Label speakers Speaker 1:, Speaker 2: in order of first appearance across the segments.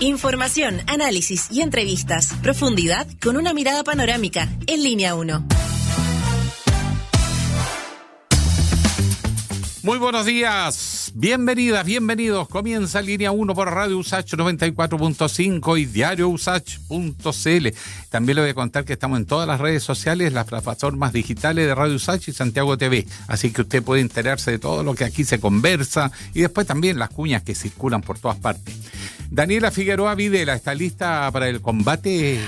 Speaker 1: Información, análisis y entrevistas. Profundidad con una mirada panorámica. En Línea 1.
Speaker 2: Muy buenos días, bienvenidas, bienvenidos. Comienza Línea 1 por Radio Usach 94.5 y Diario Usach.cl. También le voy a contar que estamos en todas las redes sociales, las plataformas digitales de Radio Usach y Santiago TV. Así que usted puede enterarse de todo lo que aquí se conversa y después también las cuñas que circulan por todas partes. Daniela Figueroa Videla, ¿está lista para el combate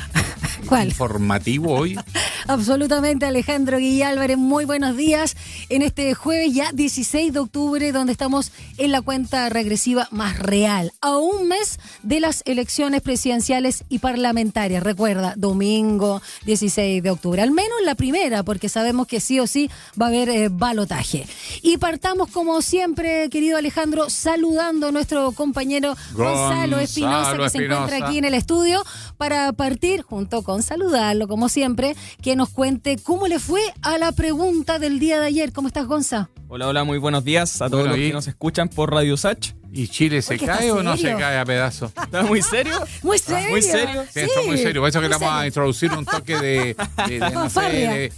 Speaker 2: informativo hoy?
Speaker 3: Absolutamente, Alejandro Guillén Álvarez, muy buenos días en este jueves ya 16 de octubre, donde estamos en la cuenta regresiva más real, a un mes de las elecciones presidenciales y parlamentarias. Recuerda, domingo 16 de octubre, al menos la primera, porque sabemos que sí o sí va a haber balotaje. Y partamos como siempre, querido Alejandro, saludando a nuestro compañero Gonzalo Espinosa, que se encuentra aquí en el estudio, para partir, junto con saludarlo, como siempre, que nos cuente cómo le fue a la pregunta del día de ayer. ¿Cómo estás, Gonza?
Speaker 4: Hola, muy buenos días a todos los que nos escuchan por Radio Usach.
Speaker 2: ¿Y Chile se cae o no se cae a pedazos?
Speaker 4: ¿Está muy serio?
Speaker 3: ¿Muy serio?
Speaker 4: ¿Muy serio?
Speaker 2: Sí, está muy serio. Por eso que le vamos a introducir un toque de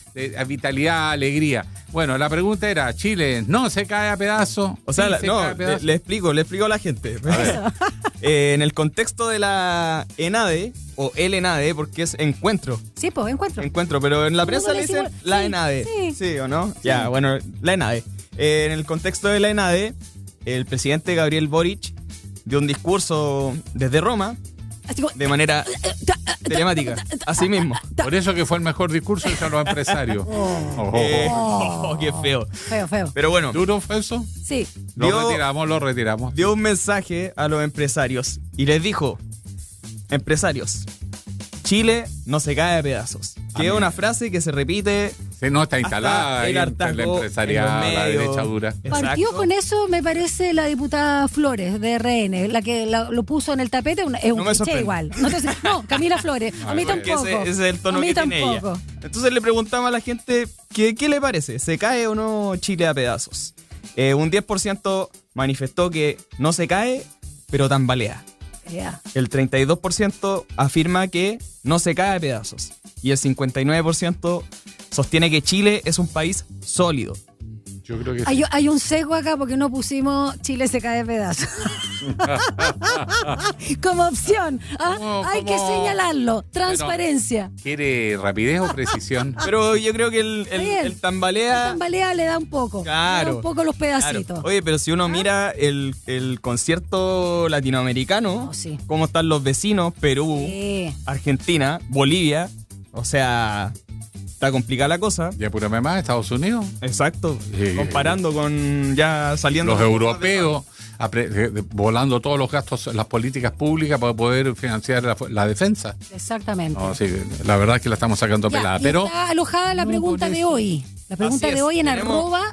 Speaker 2: vitalidad, alegría. Bueno, la pregunta era, ¿Chile no se cae a pedazos?
Speaker 4: O sea, le explico a la gente. En el contexto de la ENADE, o el ENADE, porque es encuentro.
Speaker 3: Sí, pues, encuentro.
Speaker 4: Encuentro, pero en la prensa le dicen la ENADE. ¿Sí o no? Sí. Ya, bueno, la ENADE. En el contexto de la ENADE, el presidente Gabriel Boric dio un discurso desde Roma de manera telemática, así mismo.
Speaker 2: Por eso que fue el mejor discurso de los empresarios.
Speaker 4: Qué feo.
Speaker 3: Feo.
Speaker 4: Pero bueno.
Speaker 2: ¿Duro fue eso?
Speaker 3: Sí.
Speaker 2: Lo retiramos.
Speaker 4: Dio un mensaje a los empresarios y les dijo: empresarios, Chile no se cae a pedazos. Que es una frase que se repite.
Speaker 2: Sí, no está instalada ahí entre la empresarial, la derecha dura.
Speaker 3: Partió con eso, me parece, la diputada Flores de RN, la que lo puso en el tapete. Es un cliché igual. No, Camila Flores. A mí tampoco.
Speaker 4: Ese es el tono que tiene ella. Entonces le preguntamos a la gente, ¿qué le parece? ¿Se cae o no Chile a pedazos? Un 10% manifestó que no se cae, pero tambalea.
Speaker 3: Yeah.
Speaker 4: El 32% afirma que no se cae a pedazos. Y el 59% sostiene que Chile es un país sólido.
Speaker 2: Yo creo que
Speaker 3: hay un sesgo acá porque no pusimos Chile se cae de pedazos. Como opción. Hay que señalarlo. Transparencia.
Speaker 2: ¿Quiere rapidez o precisión?
Speaker 4: Pero yo creo que el tambalea...
Speaker 3: El tambalea le da un poco.
Speaker 4: Claro.
Speaker 3: Le da un poco los pedacitos.
Speaker 4: Claro. Oye, pero si uno mira el concierto latinoamericano, cómo están los vecinos, Perú, Argentina, Bolivia, o sea... Está complicada la cosa.
Speaker 2: Y apúrame más, Estados Unidos.
Speaker 4: Exacto. Comparando con ya saliendo...
Speaker 2: Los europeos volando todos los gastos, las políticas públicas para poder financiar la defensa.
Speaker 3: Exactamente.
Speaker 2: No, sí, la verdad es que la estamos sacando pelada. Pero
Speaker 3: está alojada la pregunta de hoy. La pregunta de hoy en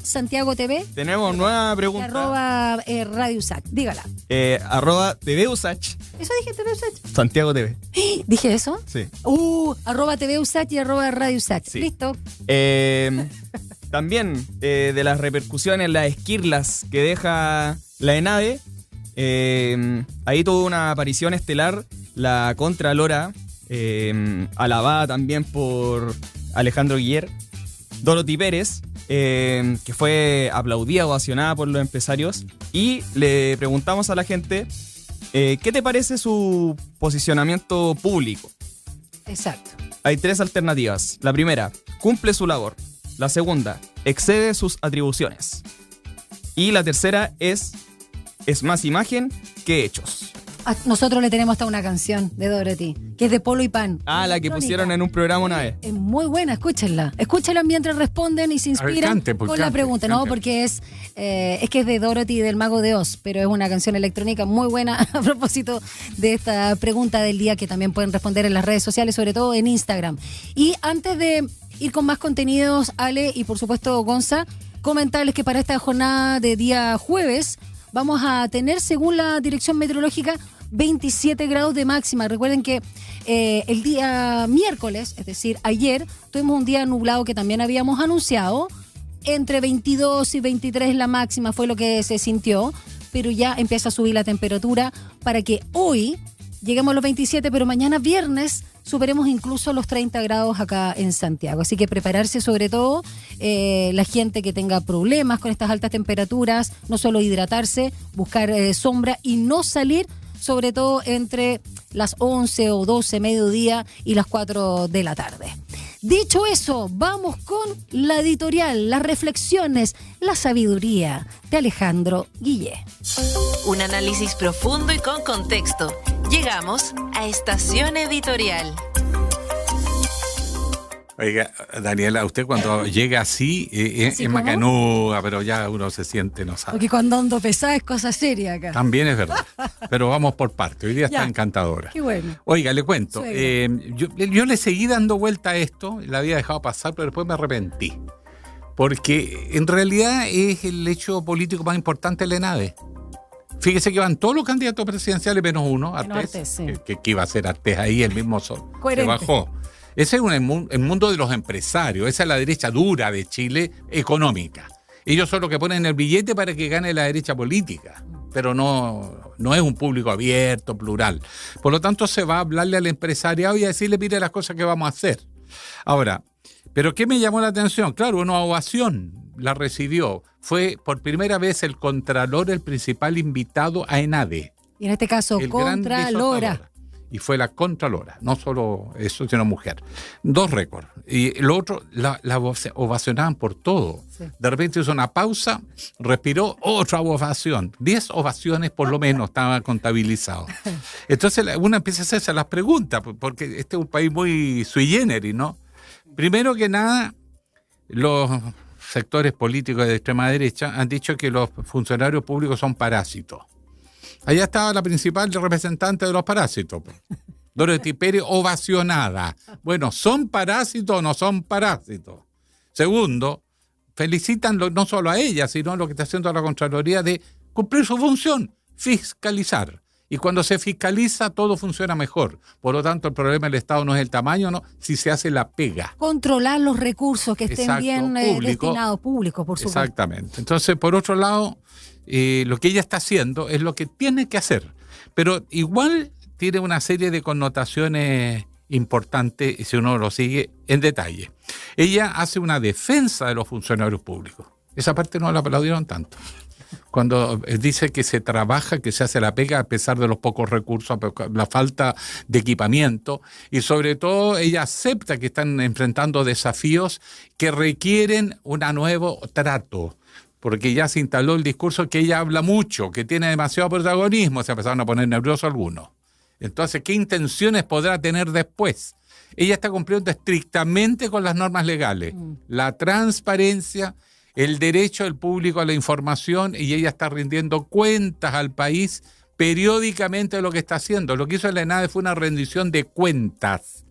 Speaker 3: @Santiago TV.
Speaker 4: Tenemos nueva pregunta.
Speaker 3: @Radio Usach. Dígala.
Speaker 4: @TV Usach.
Speaker 3: ¿Eso dije TV Usach?
Speaker 4: Santiago TV.
Speaker 3: ¿Dije eso?
Speaker 4: Sí.
Speaker 3: @TV Usach y @Radio Usach.
Speaker 4: Sí.
Speaker 3: Listo.
Speaker 4: También de las repercusiones, las esquirlas que deja la ENADE, ahí tuvo una aparición estelar la Contralora, alabada también por Alejandro Guillén, Dorothy Pérez, que fue aplaudida, ovacionada por los empresarios, y le preguntamos a la gente, ¿qué te parece su posicionamiento público?
Speaker 3: Exacto.
Speaker 4: Hay 3 alternativas. La primera, cumple su labor. La segunda, excede sus atribuciones. Y la tercera es más imagen que hechos.
Speaker 3: Nosotros le tenemos hasta una canción de Dorothy, que es de Polo y Pan.
Speaker 4: La que pusieron en un programa una vez.
Speaker 3: Es muy buena, escúchenla. Escúchenla mientras responden y se inspiran con la pregunta. No, porque es que es de Dorothy y del Mago de Oz, pero es una canción electrónica muy buena a propósito de esta pregunta del día, que también pueden responder en las redes sociales, sobre todo en Instagram. Y antes de ir con más contenidos, Ale, y por supuesto Gonza, comentarles que para esta jornada de día jueves vamos a tener, según la Dirección Meteorológica, 27 grados de máxima. Recuerden que el día miércoles, es decir, ayer, tuvimos un día nublado que también habíamos anunciado. Entre 22 y 23 la máxima fue lo que se sintió, pero ya empieza a subir la temperatura para que hoy lleguemos a los 27, pero mañana viernes superemos incluso los 30 grados acá en Santiago. Así que prepararse, sobre todo la gente que tenga problemas con estas altas temperaturas, no solo hidratarse, buscar sombra y no salir, sobre todo entre las 11 o 12, mediodía y las 4 de la tarde. Dicho eso, vamos con la editorial, las reflexiones, la sabiduría de Alejandro Guillé.
Speaker 1: Un análisis profundo y con contexto. Llegamos a Estación Editorial.
Speaker 2: Oiga, Daniela, usted cuando llega así es macanuda, pero ya uno se siente, no sabe.
Speaker 3: Porque cuando ando pesada es cosa seria acá.
Speaker 2: También es verdad, pero vamos por parte. Hoy día está encantadora.
Speaker 3: Qué bueno.
Speaker 2: Oiga, le cuento, yo le seguí dando vuelta a esto, la había dejado pasar, pero después me arrepentí. Porque en realidad es el hecho político más importante de la ENADE. Fíjese que van todos los candidatos presidenciales menos uno, Artés, sí. que iba a ser Artés ahí, el mismo sol, se bajó. Ese es el mundo de los empresarios, esa es la derecha dura de Chile, económica. Ellos son los que ponen el billete para que gane la derecha política, pero no es un público abierto, plural. Por lo tanto, se va a hablarle al empresariado y a decirle, mire las cosas que vamos a hacer. Ahora, ¿pero qué me llamó la atención? Claro, una ovación la recibió. Fue por primera vez el Contralor el principal invitado a ENADE.
Speaker 3: Y en este caso, Contralora.
Speaker 2: Y fue la Contralora, no solo eso, sino mujer. 2 récords. Y lo otro, la ovacionaban por todo. Sí. De repente hizo una pausa, respiró, otra ovación. 10 ovaciones por lo menos estaban contabilizados. Entonces uno empieza a hacerse las preguntas, porque este es un país muy sui generis, ¿no? Primero que nada, los sectores políticos de extrema derecha han dicho que los funcionarios públicos son parásitos. Allá estaba la principal representante de los parásitos, Dorothy Pérez, ovacionada. Bueno, ¿son parásitos o no son parásitos? Segundo, felicitan no solo a ella, sino a lo que está haciendo la Contraloría de cumplir su función, fiscalizar. Y cuando se fiscaliza, todo funciona mejor. Por lo tanto, el problema del Estado no es el tamaño, no, si se hace la pega.
Speaker 3: Controlar los recursos que estén bien destinados, públicos, por supuesto.
Speaker 2: Exactamente. Entonces, por otro lado, lo que ella está haciendo es lo que tiene que hacer. Pero igual tiene una serie de connotaciones importantes si uno lo sigue en detalle. Ella hace una defensa de los funcionarios públicos. Esa parte no la aplaudieron tanto. Cuando dice que se trabaja, que se hace la pega a pesar de los pocos recursos, la falta de equipamiento, y sobre todo ella acepta que están enfrentando desafíos que requieren un nuevo trato, porque ya se instaló el discurso que ella habla mucho, que tiene demasiado protagonismo, se empezaron a poner nerviosos algunos. Entonces, ¿qué intenciones podrá tener después? Ella está cumpliendo estrictamente con las normas legales, la transparencia, el derecho del público a la información, y ella está rindiendo cuentas al país periódicamente de lo que está haciendo. Lo que hizo la ENADE fue una rendición de cuentas.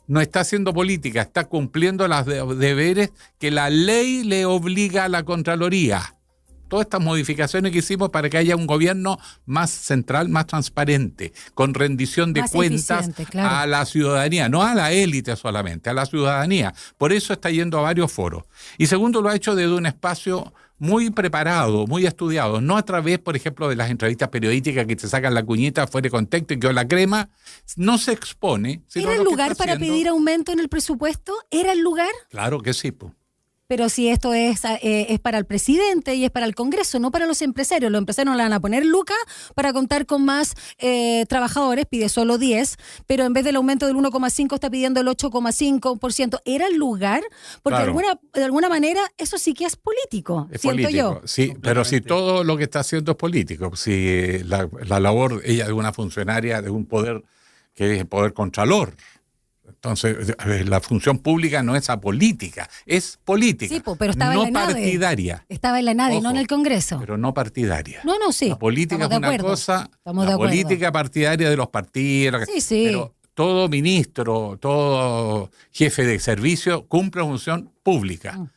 Speaker 2: No está haciendo política, está cumpliendo los deberes que la ley le obliga a la Contraloría. Todas estas modificaciones que hicimos para que haya un gobierno más central, más transparente, con rendición de cuentas a la ciudadanía, no a la élite solamente, a la ciudadanía. Por eso está yendo a varios foros. Y segundo, lo ha hecho desde un espacio muy preparado, muy estudiado, no a través, por ejemplo, de las entrevistas periodísticas que te sacan la cuñita fuera de contexto y que la crema, no se expone.
Speaker 3: ¿Era el lugar para pedir aumento en el presupuesto? ¿Era el lugar?
Speaker 2: Claro que sí, pues.
Speaker 3: Pero si esto es para el presidente y es para el Congreso, no para los empresarios. Los empresarios no le van a poner lucas para contar con más trabajadores, pide solo 10, pero en vez del aumento del 1,5 está pidiendo el 8,5%. ¿Era el lugar? Porque claro, de alguna manera eso sí que es político,
Speaker 2: es
Speaker 3: siento
Speaker 2: político,
Speaker 3: yo.
Speaker 2: Sí, pero si todo lo que está haciendo es político, si la labor, ella de una funcionaria de un poder que es el poder contralor. Entonces, la función pública no es apolítica, es política,
Speaker 3: sí, pero estaba
Speaker 2: no
Speaker 3: en la
Speaker 2: partidaria.
Speaker 3: Estaba en la ENADE, no en el Congreso.
Speaker 2: Pero no partidaria.
Speaker 3: No, sí.
Speaker 2: La política es una cosa, la política partidaria de los partidos,
Speaker 3: sí.
Speaker 2: Pero todo ministro, todo jefe de servicio cumple una función pública.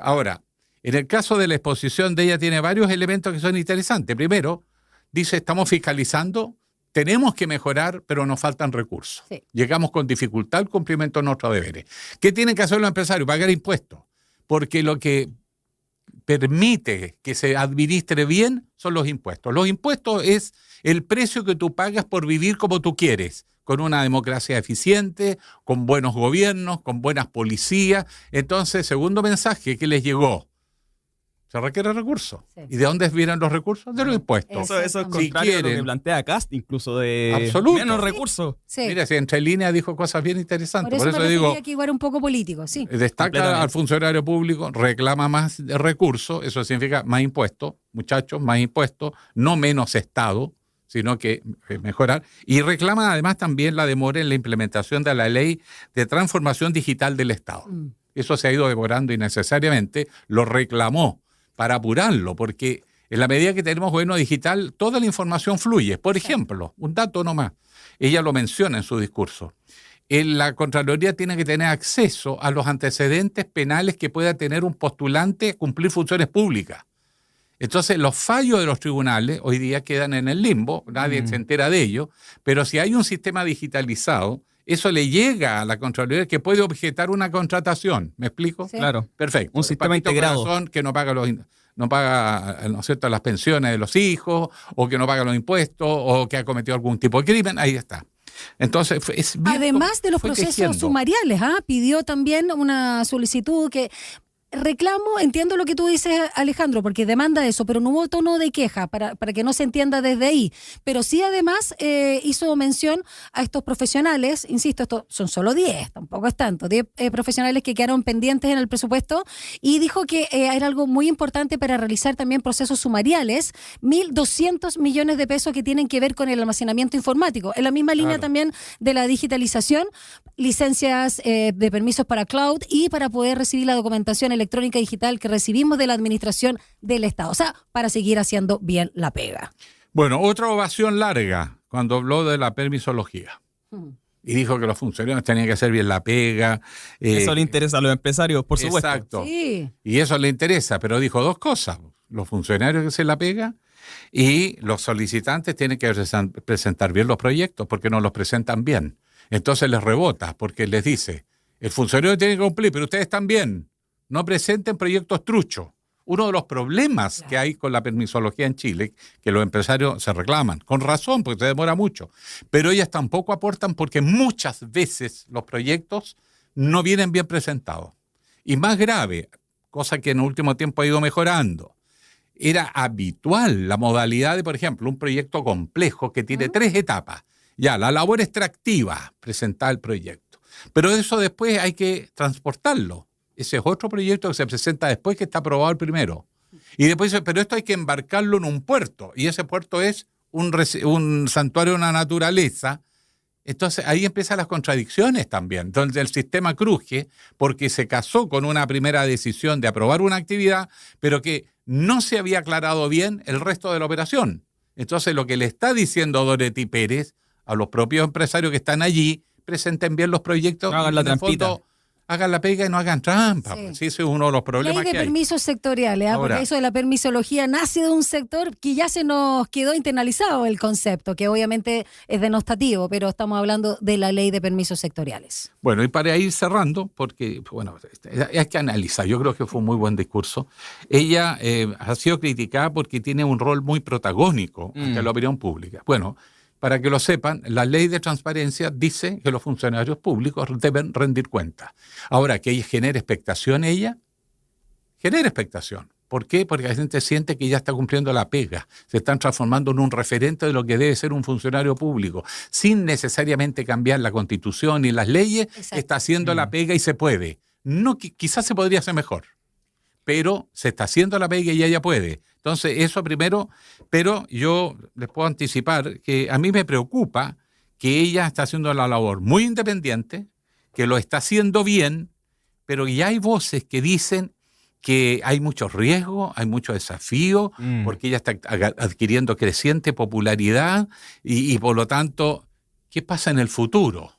Speaker 2: Ahora, en el caso de la exposición de ella tiene varios elementos que son interesantes. Primero, dice, estamos fiscalizando. Tenemos que mejorar, pero nos faltan recursos. Sí. Llegamos con dificultad al cumplimiento de nuestros deberes. ¿Qué tienen que hacer los empresarios? Pagar impuestos. Porque lo que permite que se administre bien son los impuestos. Los impuestos es el precio que tú pagas por vivir como tú quieres, con una democracia eficiente, con buenos gobiernos, con buenas policías. Entonces, segundo mensaje que les llegó, se requiere recursos. Sí. ¿Y de dónde vienen los recursos? De los impuestos.
Speaker 4: Eso es contrario a lo que plantea Kast, incluso de menos recursos.
Speaker 2: Sí. Mira, si entre líneas dijo cosas bien interesantes.
Speaker 3: Por eso digo que igual un poco político, sí.
Speaker 2: Destaca al funcionario público, reclama más recursos, eso significa más impuestos, muchachos, más impuestos, no menos Estado, sino que mejorar. Y reclama además también la demora en la implementación de la ley de transformación digital del Estado. Eso se ha ido demorando innecesariamente, lo reclamó para apurarlo, porque en la medida que tenemos gobierno digital, toda la información fluye. Por ejemplo, un dato nomás, ella lo menciona en su discurso, la Contraloría tiene que tener acceso a los antecedentes penales que pueda tener un postulante a cumplir funciones públicas. Entonces, los fallos de los tribunales hoy día quedan en el limbo, nadie se entera de ello, pero si hay un sistema digitalizado, eso le llega a la Contraloría que puede objetar una contratación. ¿Me explico?
Speaker 4: Sí. Claro.
Speaker 2: Perfecto.
Speaker 4: Un sistema integrado.
Speaker 2: Que no paga ¿no es cierto?, las pensiones de los hijos, o que no paga los impuestos, o que ha cometido algún tipo de crimen. Ahí está. Entonces,
Speaker 3: además de los procesos sumariales, pidió también una solicitud que... Reclamo, entiendo lo que tú dices, Alejandro, porque demanda eso, pero no hubo tono de queja para que no se entienda desde ahí. Pero sí, además, hizo mención a estos profesionales, insisto, estos son solo 10, tampoco es tanto, 10 profesionales que quedaron pendientes en el presupuesto, y dijo que era algo muy importante para realizar también procesos sumariales, 1.200 millones de pesos que tienen que ver con el almacenamiento informático. En la misma línea también de la digitalización, licencias de permisos para cloud y para poder recibir la documentación electrónica digital que recibimos de la administración del Estado. O sea, para seguir haciendo bien la pega.
Speaker 2: Bueno, otra ovación larga cuando habló de la permisología. Y dijo que los funcionarios tenían que hacer bien la pega.
Speaker 4: Eso le interesa a los empresarios, por supuesto.
Speaker 2: Exacto. Sí. Y eso le interesa, pero dijo dos cosas. Los funcionarios que hacen la pega y los solicitantes tienen que presentar bien los proyectos porque no los presentan bien. Entonces les rebota porque les dice, el funcionario tiene que cumplir, pero ustedes también. No presenten proyectos truchos. Uno de los problemas que hay con la permisología en Chile, que los empresarios se reclaman, con razón, porque se demora mucho, pero ellas tampoco aportan porque muchas veces los proyectos no vienen bien presentados. Y más grave, cosa que en el último tiempo ha ido mejorando, era habitual la modalidad de, por ejemplo, un proyecto complejo que tiene 3 etapas. Ya, la labor extractiva, presentar el proyecto. Pero eso después hay que transportarlo. Ese es otro proyecto que se presenta después que está aprobado el primero. Y después dice, pero esto hay que embarcarlo en un puerto. Y ese puerto es un santuario de la naturaleza. Entonces ahí empiezan las contradicciones también. Entonces el sistema cruje porque se casó con una primera decisión de aprobar una actividad, pero que no se había aclarado bien el resto de la operación. Entonces lo que le está diciendo Dorothy Pérez a los propios empresarios que están allí, presenten bien los proyectos.
Speaker 4: No hagan la trampita.
Speaker 2: Hagan la pega y no hagan trampa. Sí. Pues, ese es uno de los problemas que hay.
Speaker 3: Ley de permisos sectoriales, porque eso de la permisología nace de un sector que ya se nos quedó internalizado el concepto, que obviamente es denostativo, pero estamos hablando de la ley de permisos sectoriales.
Speaker 2: Bueno, y para ir cerrando, porque bueno, hay que analizar, yo creo que fue un muy buen discurso. Ella ha sido criticada porque tiene un rol muy protagónico ante la opinión pública. Bueno, para que lo sepan, la ley de transparencia dice que los funcionarios públicos deben rendir cuentas. Ahora, que ella genere expectación, genera expectación. ¿Por qué? Porque la gente siente que ya está cumpliendo la pega. Se están transformando en un referente de lo que debe ser un funcionario público. Sin necesariamente cambiar la Constitución y las leyes, está haciendo la pega y se puede. No, quizás se podría hacer mejor, pero se está haciendo la pega y ella puede. Entonces, eso primero, pero yo les puedo anticipar que a mí me preocupa que ella está haciendo la labor muy independiente, que lo está haciendo bien, pero ya hay voces que dicen que hay muchos riesgos, hay mucho desafío, porque ella está adquiriendo creciente popularidad y por lo tanto, ¿qué pasa en el futuro?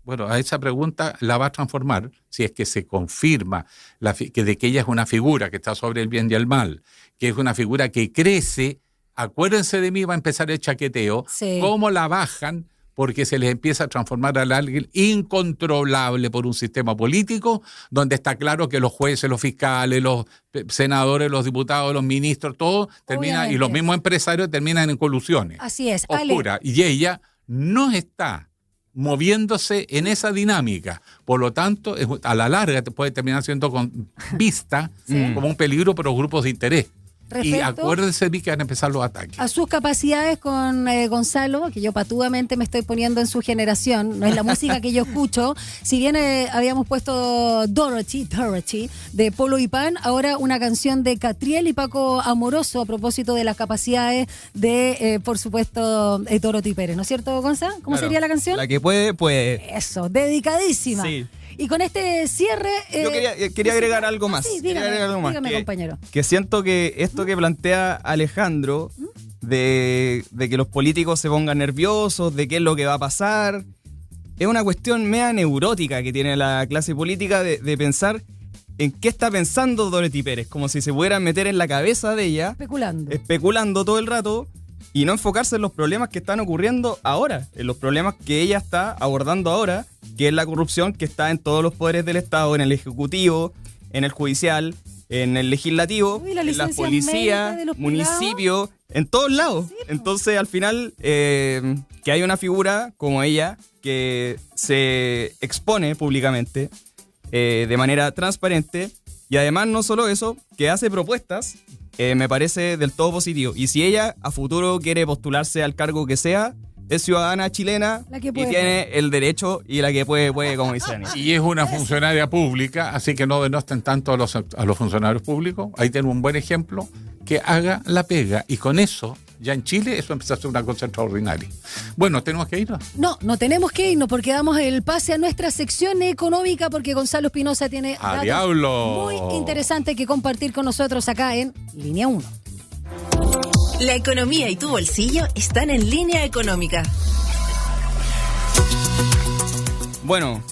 Speaker 2: Bueno, a esa pregunta la va a transformar si es que se confirma de que ella es una figura que está sobre el bien y el mal, que es una figura que crece. Acuérdense de mí, va a empezar el chaqueteo. Sí. ¿Cómo la bajan porque se les empieza a transformar a alguien incontrolable por un sistema político, donde está claro que los jueces, los fiscales, los senadores, los diputados, los ministros, todo termina, y los mismos empresarios terminan en colusiones.
Speaker 3: Así es,
Speaker 2: oscura. Y ella no está moviéndose en esa dinámica. Por lo tanto, a la larga te puede terminar siendo vista como un peligro para los grupos de interés.
Speaker 3: Respecto
Speaker 2: y acuérdense que van a empezar los ataques.
Speaker 3: A sus capacidades con Gonzalo, que yo patudamente me estoy poniendo en su generación, no es la música que yo escucho. Si bien habíamos puesto Dorothy de Polo y Pan, ahora una canción de Catriel y Paco Amoroso a propósito de las capacidades de, por supuesto, Dorothy Pérez, ¿no es cierto, Gonza? ¿Cómo sería la canción?
Speaker 4: La que puede, puede.
Speaker 3: Eso, dedicadísima.
Speaker 4: Sí.
Speaker 3: Y con este cierre...
Speaker 4: Yo quería agregar algo más.
Speaker 3: Sí, dígame, compañero.
Speaker 4: Que siento que esto que plantea Alejandro, de que los políticos se pongan nerviosos, de qué es lo que va a pasar, es una cuestión media neurótica que tiene la clase política de pensar en qué está pensando Dorothy Pérez, como si se pudieran meter en la cabeza de ella, especulando todo el rato, y no enfocarse en los problemas que están ocurriendo ahora, en los problemas que ella está abordando ahora, que es la corrupción que está en todos los poderes del Estado, en el Ejecutivo, en el Judicial, en el Legislativo, en la policía, municipio, en todos lados. Sí, entonces, al final, que hay una figura como ella que se expone públicamente de manera transparente, y además no solo eso, que hace propuestas, me parece del todo positivo. Y si ella a futuro quiere postularse al cargo que sea, es ciudadana chilena y tiene el derecho y la que puede, como dicen.
Speaker 2: Y es una funcionaria pública, así que no denosten tanto a los funcionarios públicos. Ahí tenemos un buen ejemplo, que haga la pega. Y con eso, ya en Chile, eso empezó a ser una cosa extraordinaria. Bueno, ¿tenemos que irnos?
Speaker 3: No tenemos que irnos porque damos el pase a nuestra sección económica porque Gonzalo Espinosa tiene datos muy interesantes que compartir con nosotros acá en Línea 1.
Speaker 1: La economía y tu bolsillo están en Línea Económica.
Speaker 4: Bueno,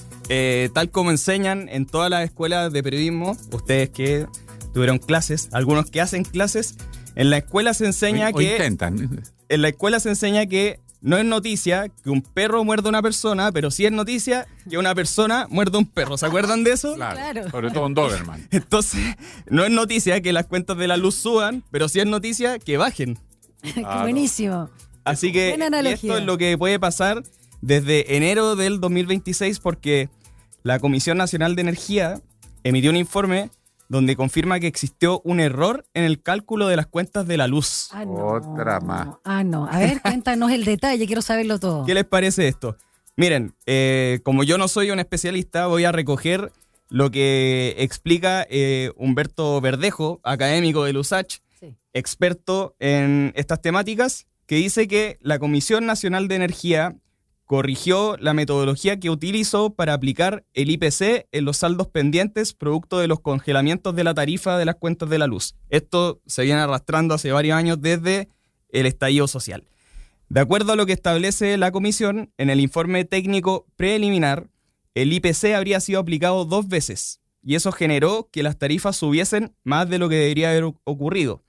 Speaker 4: tal como enseñan en todas las escuelas de periodismo, ustedes que tuvieron clases, algunos que hacen clases, en la escuela se enseña
Speaker 2: intentan.
Speaker 4: En la escuela se enseña que no es noticia que un perro muerda a una persona, pero sí es noticia que una persona muerda a un perro. ¿Se acuerdan de eso?
Speaker 2: Claro. Sobre todo en Doberman.
Speaker 4: Entonces, no es noticia que las cuentas de la luz suban, pero sí es noticia que bajen.
Speaker 3: Qué buenísimo.
Speaker 4: Así que esto es lo que puede pasar desde enero del 2026 porque la Comisión Nacional de Energía emitió un informe donde confirma que existió un error en el cálculo de las cuentas de la luz.
Speaker 2: Otra más.
Speaker 3: No. A ver, cuéntanos el detalle, quiero saberlo todo.
Speaker 4: ¿Qué les parece esto? Miren, como yo no soy un especialista, voy a recoger lo que explica Humberto Verdejo, académico del USACH, experto en estas temáticas, que dice que la Comisión Nacional de Energía corrigió la metodología que utilizó para aplicar el IPC en los saldos pendientes producto de los congelamientos de la tarifa de las cuentas de la luz. Esto se viene arrastrando hace varios años desde el estallido social. De acuerdo a lo que establece la comisión, en el informe técnico preliminar, el IPC habría sido aplicado 2 veces y eso generó que las tarifas subiesen más de lo que debería haber ocurrido.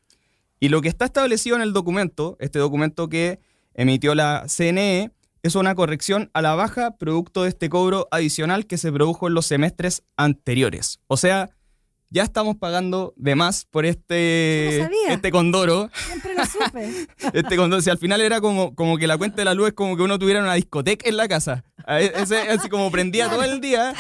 Speaker 4: Y lo que está establecido en el documento, este documento que emitió la CNE, es una corrección a la baja producto de este cobro adicional que se produjo en los semestres anteriores. O sea, ya estamos pagando de más por este condoro.
Speaker 3: Siempre lo supe.
Speaker 4: Este condoro, si al final era como que la cuenta de la luz es como que uno tuviera una discoteca en la casa. Así como prendía todo el día,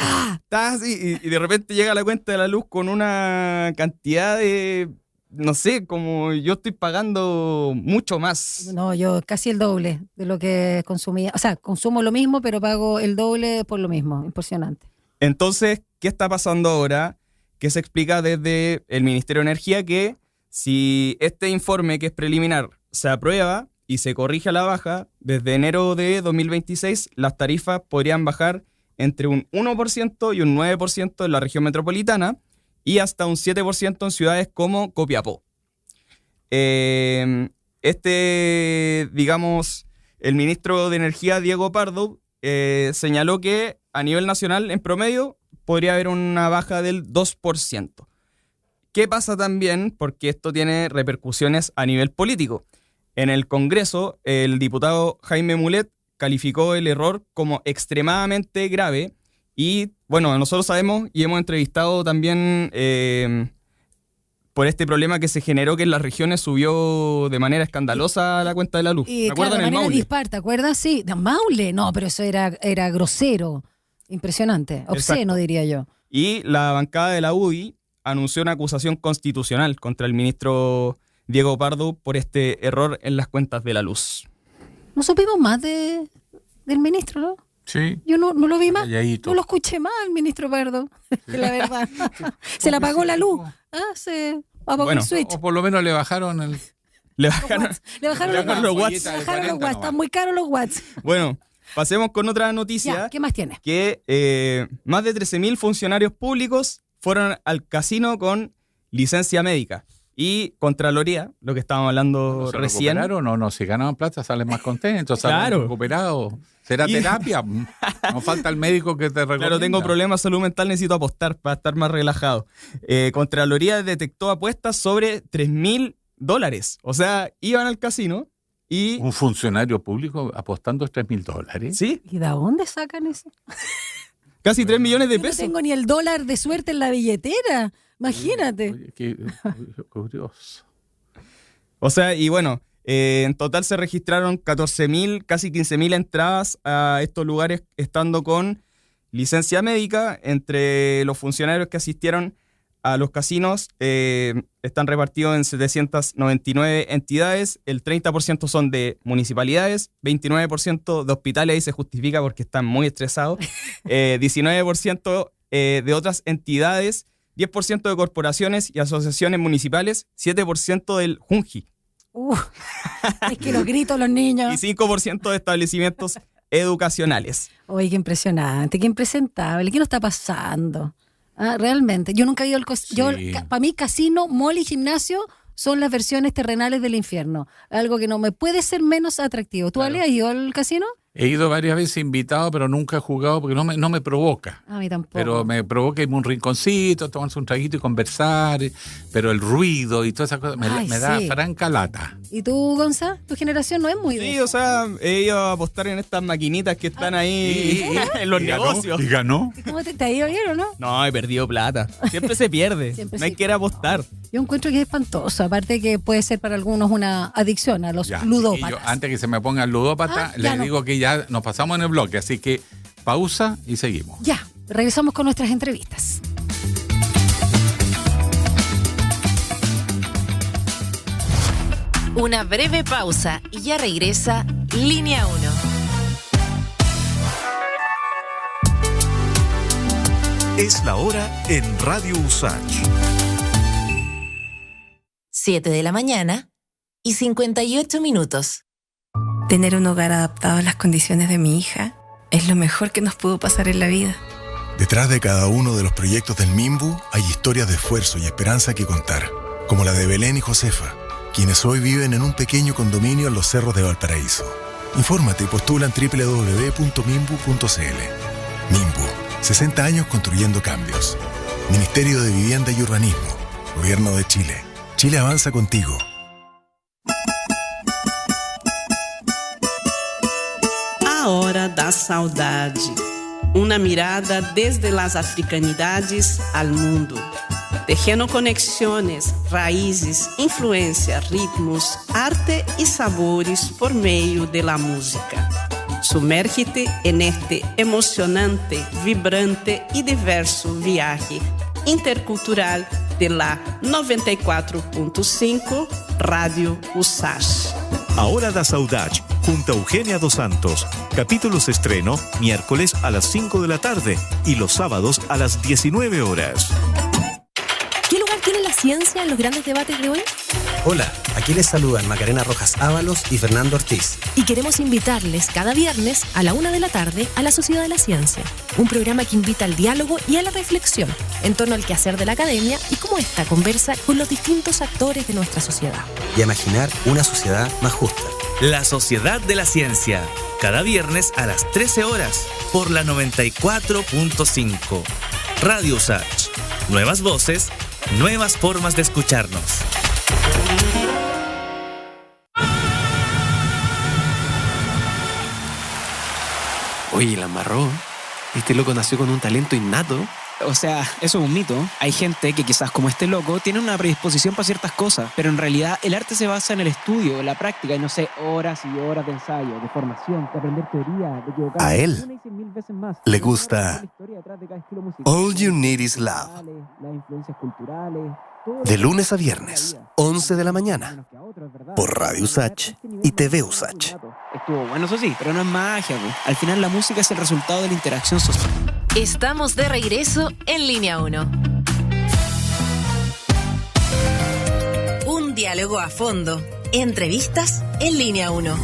Speaker 4: y de repente llega la cuenta de la luz con una cantidad de... No sé, como yo estoy pagando mucho más.
Speaker 3: No, yo casi el doble de lo que consumía. O sea, consumo lo mismo, pero pago el doble por lo mismo. Impresionante.
Speaker 4: Entonces, ¿qué está pasando ahora? Que se explica desde el Ministerio de Energía que si este informe, que es preliminar, se aprueba y se corrige a la baja, desde enero de 2026 las tarifas podrían bajar entre un 1% y un 9% en la región metropolitana, y hasta un 7% en ciudades como Copiapó. El ministro de Energía, Diego Pardo, señaló que a nivel nacional, en promedio, podría haber una baja del 2%. ¿Qué pasa también? Porque esto tiene repercusiones a nivel político. En el Congreso, el diputado Jaime Mulet calificó el error como extremadamente grave y, bueno, nosotros sabemos y hemos entrevistado también por este problema que se generó que en las regiones subió de manera escandalosa la cuenta de la luz.
Speaker 3: Y claro, de manera dispar, ¿te acuerdas? Sí, de Maule, no, pero eso era grosero, impresionante, obsceno. Exacto. Diría yo.
Speaker 4: Y la bancada de la UDI anunció una acusación constitucional contra el ministro Diego Pardo por este error en las cuentas de la luz.
Speaker 3: No supimos más del ministro, ¿no?
Speaker 2: Sí.
Speaker 3: Yo no lo vi más, no lo escuché más el ministro Pardo, la verdad. Se le apagó la luz. Se apagó el switch.
Speaker 2: O por lo menos le bajaron el...
Speaker 4: Le bajaron los watts.
Speaker 3: Están muy caros los watts.
Speaker 4: Bueno, pasemos con otra noticia.
Speaker 3: Ya, ¿qué más tiene?
Speaker 4: Que más de 13.000 funcionarios públicos fueron al casino con licencia médica. Y Contraloría, lo que estábamos hablando
Speaker 2: ¿No se
Speaker 4: recién.
Speaker 2: recuperaron o no? Si ganaban plata salen más contentos, salen recuperados. ¿Será terapia? No falta el médico que te recomienda.
Speaker 4: Claro, tengo problemas de salud mental, necesito apostar para estar más relajado. Contraloría detectó apuestas sobre $3.000. O sea, iban al casino y...
Speaker 2: ¿Un funcionario público apostando $3.000?
Speaker 4: Sí.
Speaker 3: ¿Y de dónde sacan eso?
Speaker 4: Casi 3 millones de pesos.
Speaker 3: No tengo ni el dólar de suerte en la billetera. Imagínate.
Speaker 2: Oye, qué curioso.
Speaker 4: O sea, y bueno, en total se registraron 14.000, casi 15.000 entradas a estos lugares estando con licencia médica. Entre los funcionarios que asistieron a los casinos están repartidos en 799 entidades. El 30% son de municipalidades, 29% de hospitales, ahí se justifica porque están muy estresados, 19% de otras entidades, 10% de corporaciones y asociaciones municipales, 7% del Junji.
Speaker 3: Es que los gritos los niños.
Speaker 4: Y 5% de establecimientos educacionales.
Speaker 3: Oye, qué impresionante, qué impresentable, ¿qué nos está pasando? Realmente, yo nunca he ido al para mí casino, mall y gimnasio son las versiones terrenales del infierno, algo que no me puede ser menos atractivo. ¿Tú, claro, Ale, has ido al casino?
Speaker 2: He ido varias veces invitado, pero nunca he jugado porque no me provoca.
Speaker 3: A mí tampoco.
Speaker 2: Pero me provoca irme a un rinconcito, tomarse un traguito y conversar, pero el ruido y todas esas cosas me da franca lata.
Speaker 3: ¿Y tú, Gonza? ¿Tu generación no es muy de
Speaker 4: Sí,
Speaker 3: eso?
Speaker 4: O sea, he ido a apostar en estas maquinitas que están ahí en los negocios.
Speaker 2: ¿Y ganó?
Speaker 3: ¿Cómo te ha ido bien o no?
Speaker 4: No, he perdido plata. Siempre se pierde. No hay que ir a apostar.
Speaker 3: Yo encuentro que es espantoso, aparte que puede ser para algunos una adicción a los ludópatas.
Speaker 2: Yo, antes que se me ponga el ludópata, les digo que ya nos pasamos en el bloque, así que pausa y seguimos.
Speaker 3: Ya, regresamos con nuestras entrevistas.
Speaker 1: Una breve pausa y ya regresa Línea 1.
Speaker 5: Es la hora en Radio USACH.
Speaker 1: 7 de la mañana y 58 minutos.
Speaker 6: Tener un hogar adaptado a las condiciones de mi hija es lo mejor que nos pudo pasar en la vida.
Speaker 7: Detrás de cada uno de los proyectos del MIMBU hay historias de esfuerzo y esperanza que contar, como la de Belén y Josefa, quienes hoy viven en un pequeño condominio en los cerros de Valparaíso. Infórmate y postula en www.mimbu.cl. MIMBU, 60 años construyendo cambios. Ministerio de Vivienda y Urbanismo, Gobierno de Chile. Chile avanza contigo.
Speaker 8: A Hora da Saudade. Uma mirada desde las africanidades al mundo. Tejendo conexiones, raízes, influência, ritmos, arte y sabores por meio de la música. Sumérgete en este emocionante, vibrante y diverso viaje intercultural de la 94.5 Radio USACH.
Speaker 5: A Hora da Saudade, junto a Eugenia Dos Santos. Capítulos de estreno, miércoles a las 5 de la tarde y los sábados a las 19 horas.
Speaker 9: ¿Qué lugar tiene la ciencia en los grandes debates de hoy?
Speaker 10: Hola, aquí les saludan Macarena Rojas Ábalos y Fernando Ortiz.
Speaker 9: Y queremos invitarles cada viernes a la 1 de la tarde a La Sociedad de la Ciencia, un programa que invita al diálogo y a la reflexión en torno al quehacer de la academia y cómo esta conversa con los distintos actores de nuestra sociedad.
Speaker 10: Y a imaginar una sociedad más justa.
Speaker 11: La Sociedad de la Ciencia, cada viernes a las 13 horas por la 94.5. Radio USACH. Nuevas voces, nuevas formas de escucharnos.
Speaker 10: Oye, la embarró. Este loco nació con un talento innato.
Speaker 12: O sea, eso es un mito. Hay gente que quizás como este loco tiene una predisposición para ciertas cosas, pero en realidad el arte se basa en el estudio, en la práctica, y no sé, horas y horas de ensayo, de formación, de aprender teoría, de equivocar.
Speaker 13: A él le gusta All You Need Is Love.
Speaker 12: Las influencias culturales.
Speaker 13: De lunes a viernes, 11 de la mañana, por Radio Usach y TV Usach.
Speaker 12: Estuvo bueno, eso sí, pero no es magia, ¿no? Al final la música es el resultado de la interacción social.
Speaker 1: Estamos de regreso en Línea 1. Un diálogo a fondo. Entrevistas en Línea 1.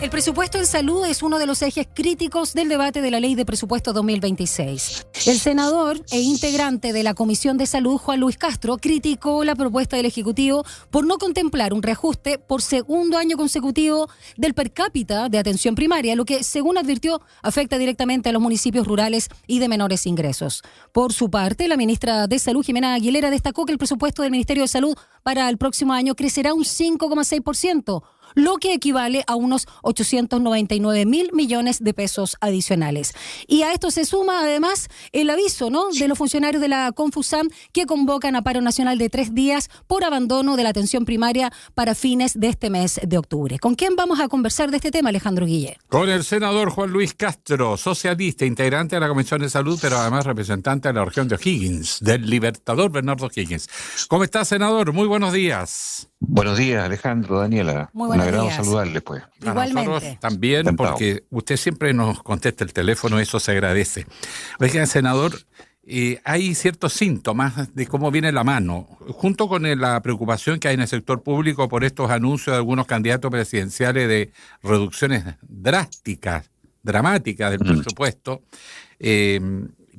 Speaker 3: El presupuesto en salud es uno de los ejes críticos del debate de la Ley de Presupuesto 2026. El senador e integrante de la Comisión de Salud, Juan Luis Castro, criticó la propuesta del Ejecutivo por no contemplar un reajuste por segundo año consecutivo del per cápita de atención primaria, lo que, según advirtió, afecta directamente a los municipios rurales y de menores ingresos. Por su parte, la ministra de Salud, Jimena Aguilera, destacó que el presupuesto del Ministerio de Salud para el próximo año crecerá un 5,6%, lo que equivale a unos 899.000 millones de pesos adicionales. Y a esto se suma además el aviso, ¿no?, de los funcionarios de la Confusam que convocan a paro nacional de 3 días por abandono de la atención primaria para fines de este mes de octubre. ¿Con quién vamos a conversar de este tema, Alejandro Guille?
Speaker 2: Con el senador Juan Luis Castro, socialista, integrante de la Comisión de Salud, pero además representante de la región de O'Higgins, del Libertador Bernardo O'Higgins. ¿Cómo está, senador? Muy buenos días.
Speaker 14: Buenos días, Alejandro, Daniela.
Speaker 3: Muy buenos días.
Speaker 14: Un agrado saludarles, pues.
Speaker 3: Igualmente.
Speaker 2: Nosotros también, porque usted siempre nos contesta el teléfono, eso se agradece. Oiga, senador, hay ciertos síntomas de cómo viene la mano, junto con la preocupación que hay en el sector público por estos anuncios de algunos candidatos presidenciales de reducciones drásticas, dramáticas del presupuesto,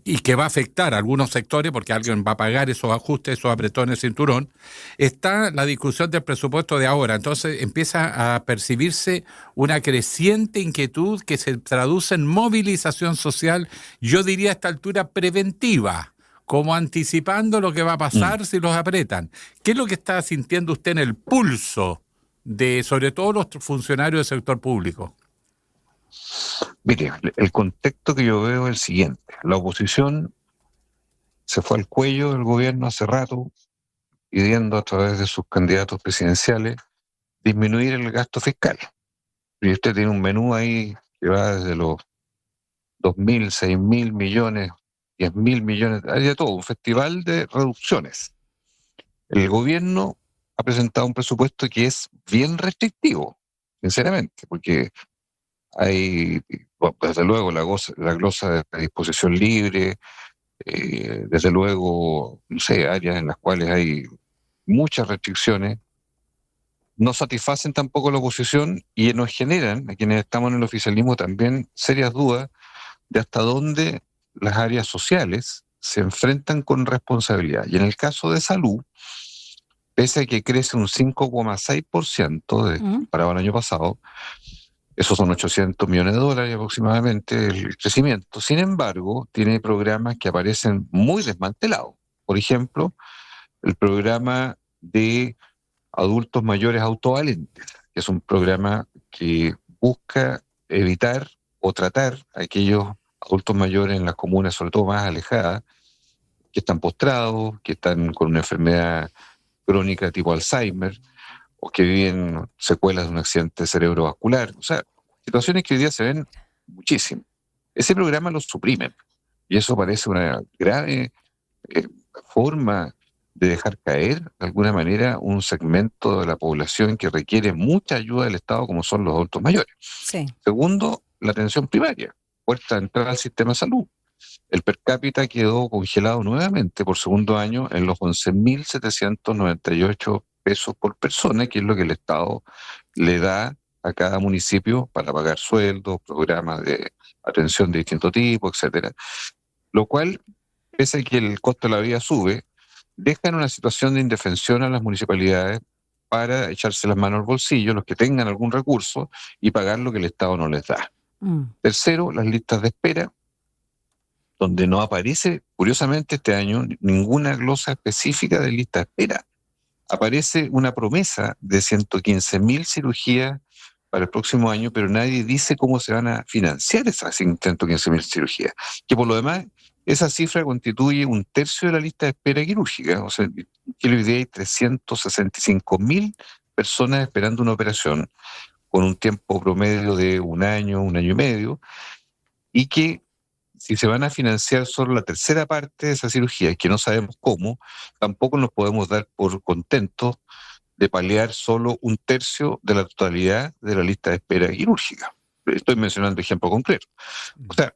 Speaker 2: y que va a afectar a algunos sectores porque alguien va a pagar esos ajustes, esos apretones de cinturón. Está la discusión del presupuesto de ahora, entonces empieza a percibirse una creciente inquietud que se traduce en movilización social, yo diría a esta altura preventiva, como anticipando lo que va a pasar si los apretan. ¿Qué es lo que está sintiendo usted en el pulso de, sobre todo, los funcionarios del sector público?
Speaker 14: Mire, el contexto que yo veo es el siguiente. La oposición se fue al cuello del gobierno hace rato, pidiendo a través de sus candidatos presidenciales disminuir el gasto fiscal. Y usted tiene un menú ahí que va desde los 2.000, 6.000 millones, 10.000 millones, hay de todo, un festival de reducciones. El gobierno ha presentado un presupuesto que es bien restrictivo, sinceramente, porque hay, desde luego, la glosa de disposición libre, desde luego, no sé, áreas en las cuales hay muchas restricciones, no satisfacen tampoco la oposición y nos generan, a quienes estamos en el oficialismo, también serias dudas de hasta dónde las áreas sociales se enfrentan con responsabilidad. Y en el caso de salud, pese a que crece un 5,6% comparado al año pasado, esos son $800 millones aproximadamente el crecimiento. Sin embargo, tiene programas que aparecen muy desmantelados. Por ejemplo, el programa de adultos mayores autovalentes, que es un programa que busca evitar o tratar a aquellos adultos mayores en las comunas, sobre todo más alejadas, que están postrados, que están con una enfermedad crónica tipo Alzheimer, o que viven secuelas de un accidente cerebrovascular. O sea, situaciones que hoy día se ven muchísimo. Ese programa lo suprimen. Y eso parece una grave forma de dejar caer, de alguna manera, un segmento de la población que requiere mucha ayuda del Estado, como son los adultos mayores.
Speaker 3: Sí.
Speaker 14: Segundo, la atención primaria, puerta de entrada al sistema de salud. El per cápita quedó congelado nuevamente por segundo año en los 11.798 pesos por persona, que es lo que el Estado le da a cada municipio para pagar sueldos, programas de atención de distinto tipo, etcétera. Lo cual, pese a que el costo de la vida sube, deja en una situación de indefensión a las municipalidades para echarse las manos al bolsillo, los que tengan algún recurso, y pagar lo que el Estado no les da. Tercero, las listas de espera, donde no aparece, curiosamente este año, ninguna glosa específica de lista de espera. Aparece una promesa de 115.000 cirugías para el próximo año, pero nadie dice cómo se van a financiar esas 115.000 cirugías, que por lo demás esa cifra constituye 1/3 de la lista de espera quirúrgica. O sea, en Chile hoy día hay 365.000 personas esperando una operación con un tiempo promedio de un año y medio, y que si se van a financiar solo la tercera parte de esa cirugía, que no sabemos cómo, tampoco nos podemos dar por contentos de paliar solo 1/3 de la totalidad de la lista de espera quirúrgica. Estoy mencionando ejemplos concretos. O sea,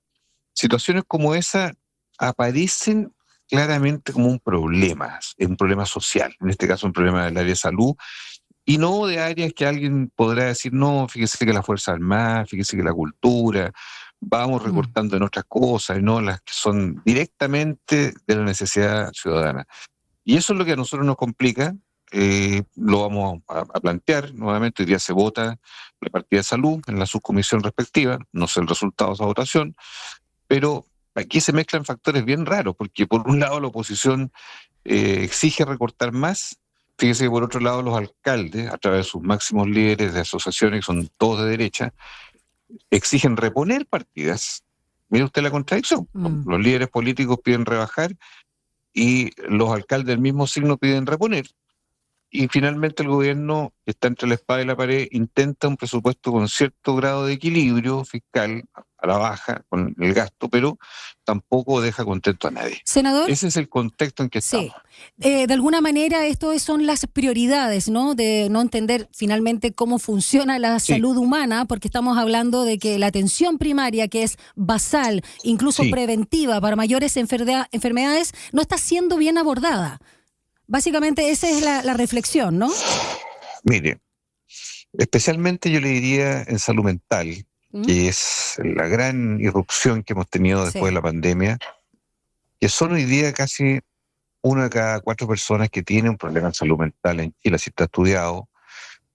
Speaker 14: situaciones como esa aparecen claramente como un problema social, en este caso un problema del área de salud, y no de áreas que alguien podrá decir, no, fíjese que la Fuerza Armada, fíjese que la cultura, vamos recortando en otras cosas, no las que son directamente de la necesidad ciudadana. Y eso es lo que a nosotros nos complica. Lo vamos a plantear nuevamente. Hoy día se vota la partida de salud en la subcomisión respectiva, no sé el resultado de esa votación, pero aquí se mezclan factores bien raros, porque por un lado la oposición exige recortar más. Fíjese que por otro lado los alcaldes, a través de sus máximos líderes de asociaciones, que son todos de derecha, exigen reponer partidas. Mire usted la contradicción. Los líderes políticos piden rebajar y los alcaldes del mismo signo piden reponer. Y finalmente el gobierno, que está entre la espada y la pared, intenta un presupuesto con cierto grado de equilibrio fiscal a la baja con el gasto, pero tampoco deja contento a nadie.
Speaker 3: Senador,
Speaker 14: ese es el contexto en que estamos.
Speaker 3: De alguna manera esto son las prioridades, ¿no? De no entender finalmente cómo funciona la salud humana, porque estamos hablando de que la atención primaria, que es basal, incluso preventiva para mayores enfermedades, no está siendo bien abordada. Básicamente esa es la reflexión, ¿no?
Speaker 14: Mire, especialmente yo le diría en salud mental, que es la gran irrupción que hemos tenido después de la pandemia, que son hoy día casi 1 de cada 4 personas que tiene un problema de salud mental en Chile, así está estudiado,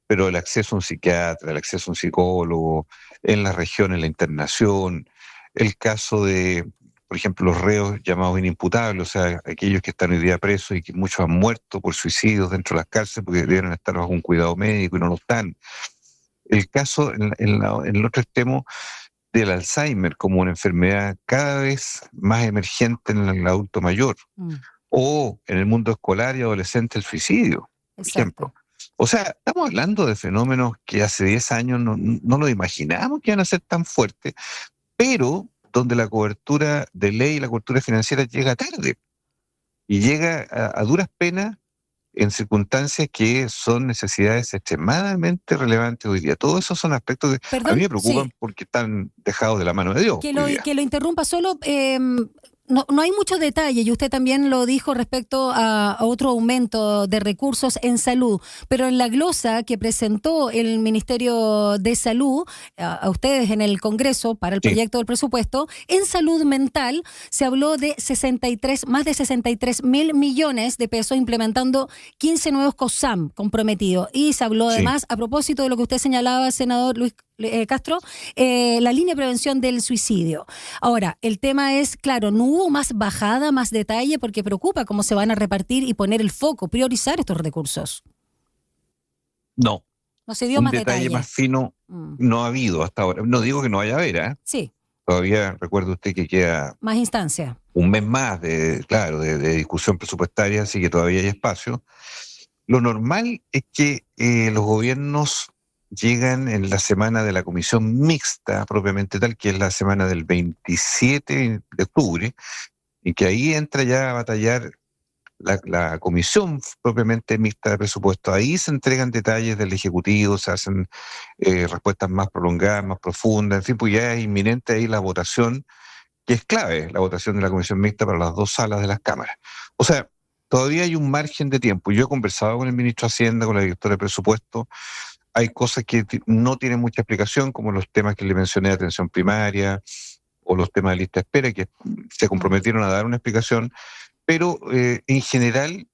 Speaker 14: pero el acceso a un psiquiatra, el acceso a un psicólogo, en la región, en la internación, el caso de, por ejemplo, los reos llamados inimputables, o sea, aquellos que están hoy día presos y que muchos han muerto por suicidios dentro de las cárceles porque debieron estar bajo un cuidado médico y no lo están. El caso, en el otro extremo, del Alzheimer como una enfermedad cada vez más emergente en el adulto mayor, o en el mundo escolar y adolescente el suicidio, por ejemplo. O sea, estamos hablando de fenómenos que hace 10 años no lo imaginábamos que iban a ser tan fuertes, pero donde la cobertura de ley y la cobertura financiera llega tarde y llega a duras penas en circunstancias que son necesidades extremadamente relevantes hoy día. Todos esos son aspectos que a mí me preocupan porque están dejados de la mano de Dios.
Speaker 3: Que lo interrumpa solo... No hay mucho detalle, y usted también lo dijo respecto a otro aumento de recursos en salud, pero en la glosa que presentó el Ministerio de Salud a ustedes en el Congreso para el proyecto del presupuesto, en salud mental se habló de más de 63.000 millones de pesos, implementando 15 nuevos COSAM comprometidos. Y se habló además, a propósito de lo que usted señalaba, senador Luis Castro, la línea de prevención del suicidio. Ahora, el tema es, claro, no hubo más bajada, más detalle, porque preocupa cómo se van a repartir y poner el foco, priorizar estos recursos.
Speaker 14: No
Speaker 3: se dio
Speaker 14: un
Speaker 3: más
Speaker 14: detalle más fino no ha habido hasta ahora. No digo que no vaya a haber, ¿eh?
Speaker 3: Sí.
Speaker 14: Todavía recuerde usted que queda
Speaker 3: más instancia,
Speaker 14: un mes más de discusión presupuestaria, así que todavía hay espacio. Lo normal es que los gobiernos llegan en la semana de la comisión mixta, propiamente tal, que es la semana del 27 de octubre, y que ahí entra ya a batallar la comisión propiamente mixta de presupuesto. Ahí se entregan detalles del Ejecutivo, se hacen respuestas más prolongadas, más profundas, en fin, pues ya es inminente ahí la votación, que es clave, la votación de la comisión mixta para las 2 salas de las cámaras. O sea, todavía hay un margen de tiempo. Yo he conversado con el ministro de Hacienda, con la directora de presupuesto. Hay cosas que no tienen mucha explicación, como los temas que le mencioné de atención primaria o los temas de lista de espera, que se comprometieron a dar una explicación. Pero en general,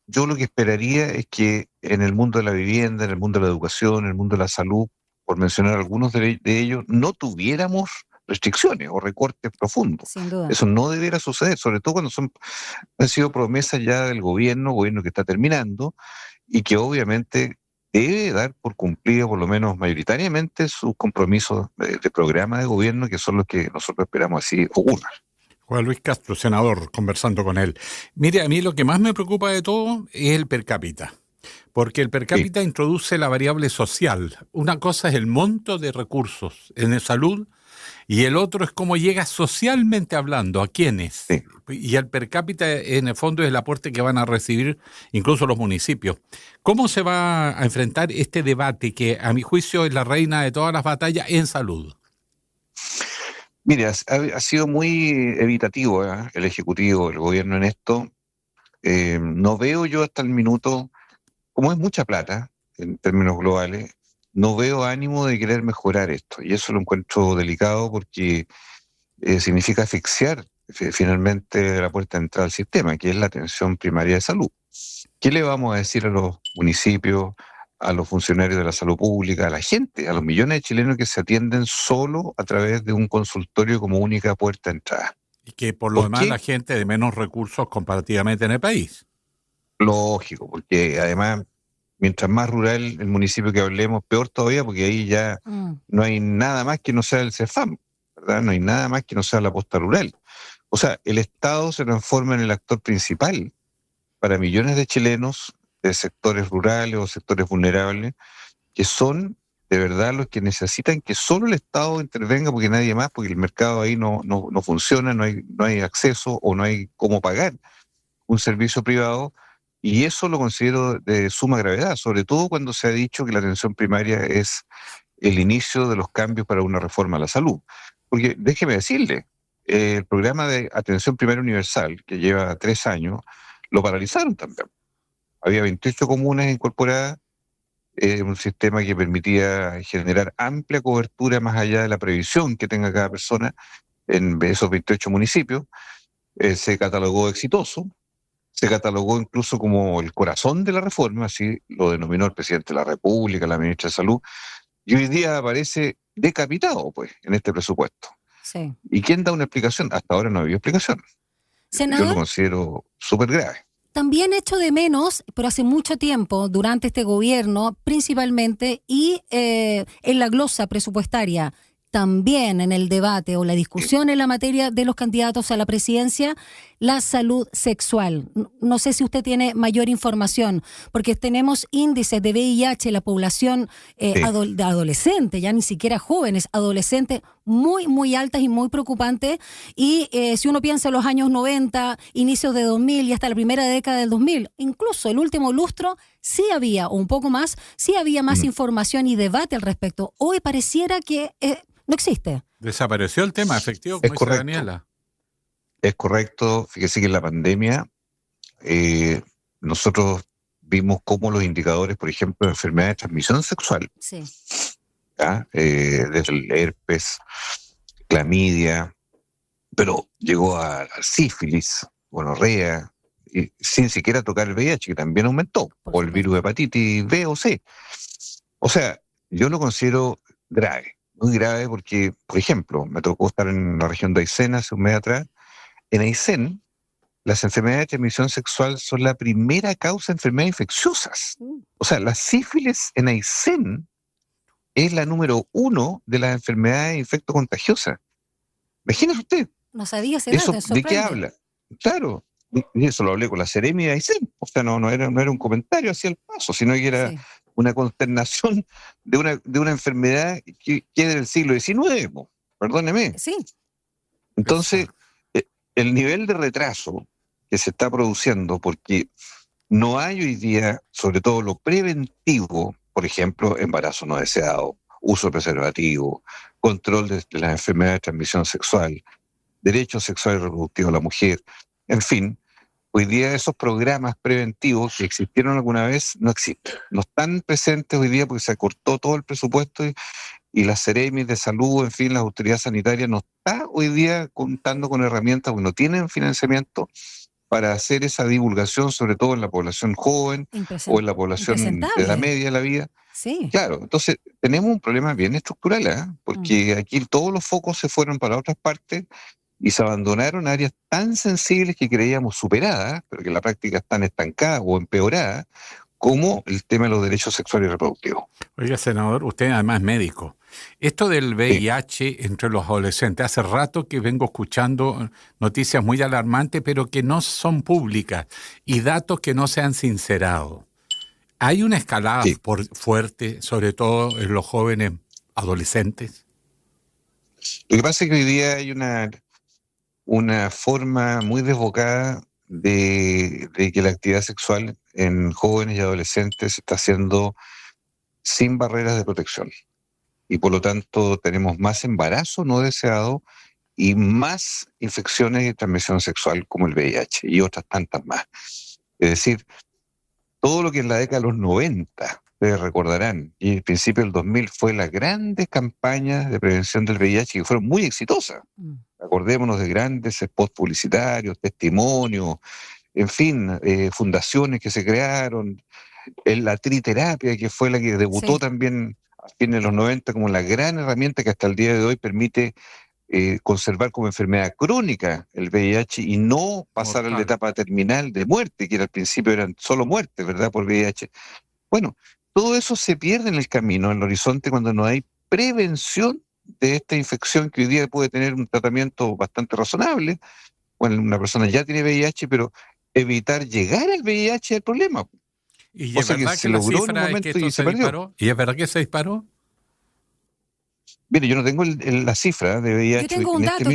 Speaker 14: yo lo que esperaría es que en el mundo de la vivienda, en el mundo de la educación, en el mundo de la salud, por mencionar algunos de ellos, no tuviéramos restricciones o recortes profundos.
Speaker 3: Sin duda.
Speaker 14: Eso no debiera suceder, sobre todo cuando han sido promesas ya del gobierno que está terminando, y que obviamente debe dar por cumplido, por lo menos mayoritariamente, sus compromisos de programa de gobierno, que son los que nosotros esperamos así ocurran.
Speaker 2: Juan Luis Castro, senador, conversando con él. Mire, a mí lo que más me preocupa de todo es el per cápita, porque el per cápita introduce la variable social. Una cosa es el monto de recursos en salud y el otro es cómo llega socialmente hablando, a quiénes.
Speaker 14: Sí.
Speaker 2: Y el per cápita, en el fondo, es el aporte que van a recibir incluso los municipios. ¿Cómo se va a enfrentar este debate que, a mi juicio, es la reina de todas las batallas en salud?
Speaker 14: Mire, ha sido muy evitativo el Ejecutivo, el gobierno en esto. No veo yo hasta el minuto, como es mucha plata en términos globales, no veo ánimo de querer mejorar esto. Y eso lo encuentro delicado porque significa asfixiar finalmente la puerta de entrada al sistema, que es la atención primaria de salud. ¿Qué le vamos a decir a los municipios, a los funcionarios de la salud pública, a la gente, a los millones de chilenos que se atienden solo a través de un consultorio como única puerta de entrada?
Speaker 2: Y que por lo demás la gente de menos recursos comparativamente en el país.
Speaker 14: Lógico, porque además, mientras más rural el municipio que hablemos, peor todavía, porque ahí ya no hay nada más que no sea el CEFAM, ¿verdad? No hay nada más que no sea la posta rural. O sea, el Estado se transforma en el actor principal para millones de chilenos de sectores rurales o sectores vulnerables, que son de verdad los que necesitan que solo el Estado intervenga, porque nadie más, porque el mercado ahí no funciona, no hay acceso o no hay cómo pagar un servicio privado. Y eso lo considero de suma gravedad, sobre todo cuando se ha dicho que la atención primaria es el inicio de los cambios para una reforma a la salud. Porque déjeme decirle, el programa de atención primaria universal, que lleva 3 años, lo paralizaron también. Había 28 comunas incorporadas, un sistema que permitía generar amplia cobertura más allá de la previsión que tenga cada persona en esos 28 municipios. Se catalogó exitoso. Se catalogó incluso como el corazón de la reforma, así lo denominó el presidente de la República, la ministra de Salud, y hoy día aparece decapitado, pues, en este presupuesto.
Speaker 3: Sí.
Speaker 14: ¿Y quién da una explicación? Hasta ahora no ha habido explicación.
Speaker 3: Senador,
Speaker 14: yo lo considero súper grave.
Speaker 3: También echo de menos, pero hace mucho tiempo, durante este gobierno, principalmente, y en la glosa presupuestaria, también en el debate o la discusión en la materia de los candidatos a la presidencia, la salud sexual. No sé si usted tiene mayor información, porque tenemos índices de VIH en la población de adolescentes, ya ni siquiera jóvenes, adolescentes, muy, muy altas y muy preocupantes. Y si uno piensa en los años 90, inicios de 2000 y hasta la primera década del 2000, incluso el último lustro, sí había, o un poco más, sí había más información y debate al respecto. Hoy pareciera que no existe.
Speaker 2: Desapareció el tema, efectivo, como dice Daniela.
Speaker 14: Es correcto. Fíjese que en la pandemia nosotros vimos cómo los indicadores, por ejemplo, de enfermedades de transmisión sexual, desde el herpes, clamidia, pero llegó al sífilis, gonorrea, y sin siquiera tocar el VIH, que también aumentó, o el virus de hepatitis B o C. O sea, yo lo considero grave. Muy grave porque, por ejemplo, me tocó estar en la región de Aysén hace un mes atrás. En Aysén, las enfermedades de transmisión sexual son la primera causa de enfermedades infecciosas. O sea, la sífilis en Aysén es la número 1 de las enfermedades infectocontagiosas. Imagínese usted.
Speaker 3: No sabía ese
Speaker 14: dato,
Speaker 3: dato.
Speaker 14: ¿De qué habla? Claro, y eso lo hablé con la Seremi de Aysén. O sea, no era un comentario hacia el paso, sino que era una consternación de una enfermedad que es del siglo XIX, perdóneme.
Speaker 3: Sí.
Speaker 14: Entonces, el nivel de retraso que se está produciendo, porque no hay hoy día, sobre todo lo preventivo, por ejemplo, embarazo no deseado, uso de preservativo, control de las enfermedades de transmisión sexual, derechos sexuales y reproductivos de la mujer, en fin. Hoy día esos programas preventivos que existieron alguna vez no existen. No están presentes hoy día porque se acortó todo el presupuesto y las Seremis de salud, en fin, la autoridad sanitaria no está hoy día contando con herramientas porque no tienen financiamiento para hacer esa divulgación, sobre todo en la población joven o en la población de edad media de la vida.
Speaker 3: Sí.
Speaker 14: Claro, entonces tenemos un problema bien estructural, porque aquí todos los focos se fueron para otras partes y se abandonaron áreas tan sensibles que creíamos superadas, pero que en la práctica están estancadas o empeoradas, como el tema de los derechos sexuales y reproductivos.
Speaker 2: Oiga, senador, usted además es médico. Esto del VIH entre los adolescentes, hace rato que vengo escuchando noticias muy alarmantes, pero que no son públicas y datos que no se han sincerado. ¿Hay una escalada fuerte, sobre todo en los jóvenes adolescentes?
Speaker 14: Lo que pasa es que hoy día hay una forma muy desbocada de que la actividad sexual en jóvenes y adolescentes se está haciendo sin barreras de protección. Y por lo tanto tenemos más embarazo no deseado y más infecciones de transmisión sexual como el VIH y otras tantas más. Es decir, todo lo que en la década de los 90, ustedes recordarán, y el principio del 2000 fue las grandes campañas de prevención del VIH que fueron muy exitosas. Acordémonos de grandes spots publicitarios, testimonios, en fin, fundaciones que se crearon, la triterapia, que fue la que debutó también a fines de los 90 como la gran herramienta que hasta el día de hoy permite conservar como enfermedad crónica el VIH y no pasar a la etapa terminal de muerte, que al principio eran solo muertes, ¿verdad?, por VIH. Bueno, todo eso se pierde en el camino, en el horizonte, cuando no hay prevención de esta infección que hoy día puede tener un tratamiento bastante razonable. Bueno, una persona ya tiene VIH, pero evitar llegar al VIH es el problema.
Speaker 2: ¿Y es verdad que la cifra es que esto se disparó? ¿Y es verdad que se disparó?
Speaker 14: Mire, yo no tengo la cifra de VIH.
Speaker 3: Yo tengo un dato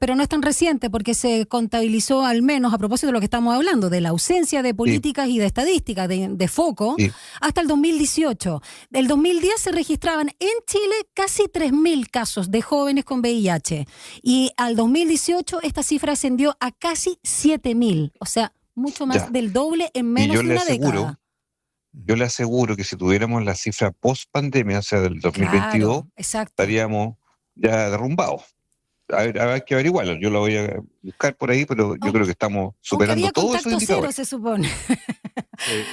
Speaker 3: pero no es tan reciente, porque se contabilizó, al menos a propósito de lo que estamos hablando, de la ausencia de políticas y de estadísticas, de foco, hasta el 2018. Del 2010 se registraban en Chile casi 3.000 casos de jóvenes con VIH. Y al 2018 esta cifra ascendió a casi 7.000. O sea, mucho más del doble en menos de una década.
Speaker 14: Yo le aseguro que si tuviéramos la cifra post-pandemia, o sea, del 2022, estaríamos ya derrumbados. Hay que averiguarlo. Yo lo voy a buscar por ahí, pero yo creo que estamos superando todos esos indicadores.
Speaker 3: Se supone.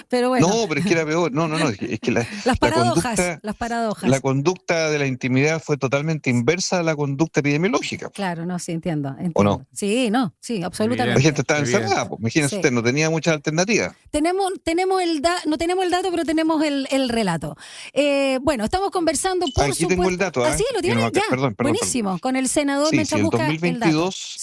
Speaker 3: Pero bueno.
Speaker 14: No, pero es que era peor. No. Es que
Speaker 3: las paradojas.
Speaker 14: La conducta de la intimidad fue totalmente inversa a la conducta epidemiológica.
Speaker 3: Claro, no, sí, entiendo.
Speaker 14: ¿O no?
Speaker 3: Sí, absolutamente.
Speaker 14: La gente estaba encerrada. Imagínense usted, no tenía muchas alternativas.
Speaker 3: No tenemos el dato, pero tenemos el relato. Bueno, estamos conversando, por
Speaker 14: supuesto. Aquí tengo el dato.
Speaker 3: Sí, lo tienen ya. Perdón. Buenísimo. Con el senador mientras busca el dato.
Speaker 14: En 2022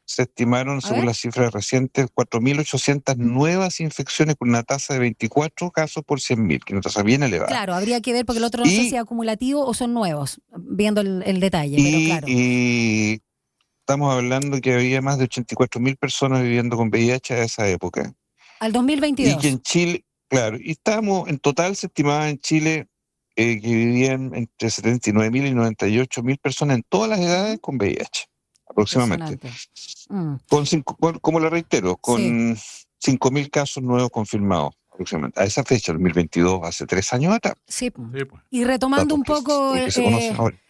Speaker 14: se estimaron, según las cifras recientes, 4.800 nuevas infecciones con una tasa de 24 casos por 100.000, que es una tasa bien elevada.
Speaker 3: Claro, habría que ver, porque el otro no sé si es acumulativo o son nuevos, viendo el detalle. Pero claro.
Speaker 14: Y estamos hablando que había más de 84.000 personas viviendo con VIH a esa época.
Speaker 3: Al 2022.
Speaker 14: Y que en Chile, claro, y en total se estimaba en Chile que vivían entre 79.000 y 98.000 personas en todas las edades con VIH. Aproximadamente. Como le reitero, con 5.000 casos nuevos confirmados aproximadamente. A esa fecha, 2022, hace 3 años atrás.
Speaker 3: Sí. Y retomando un poco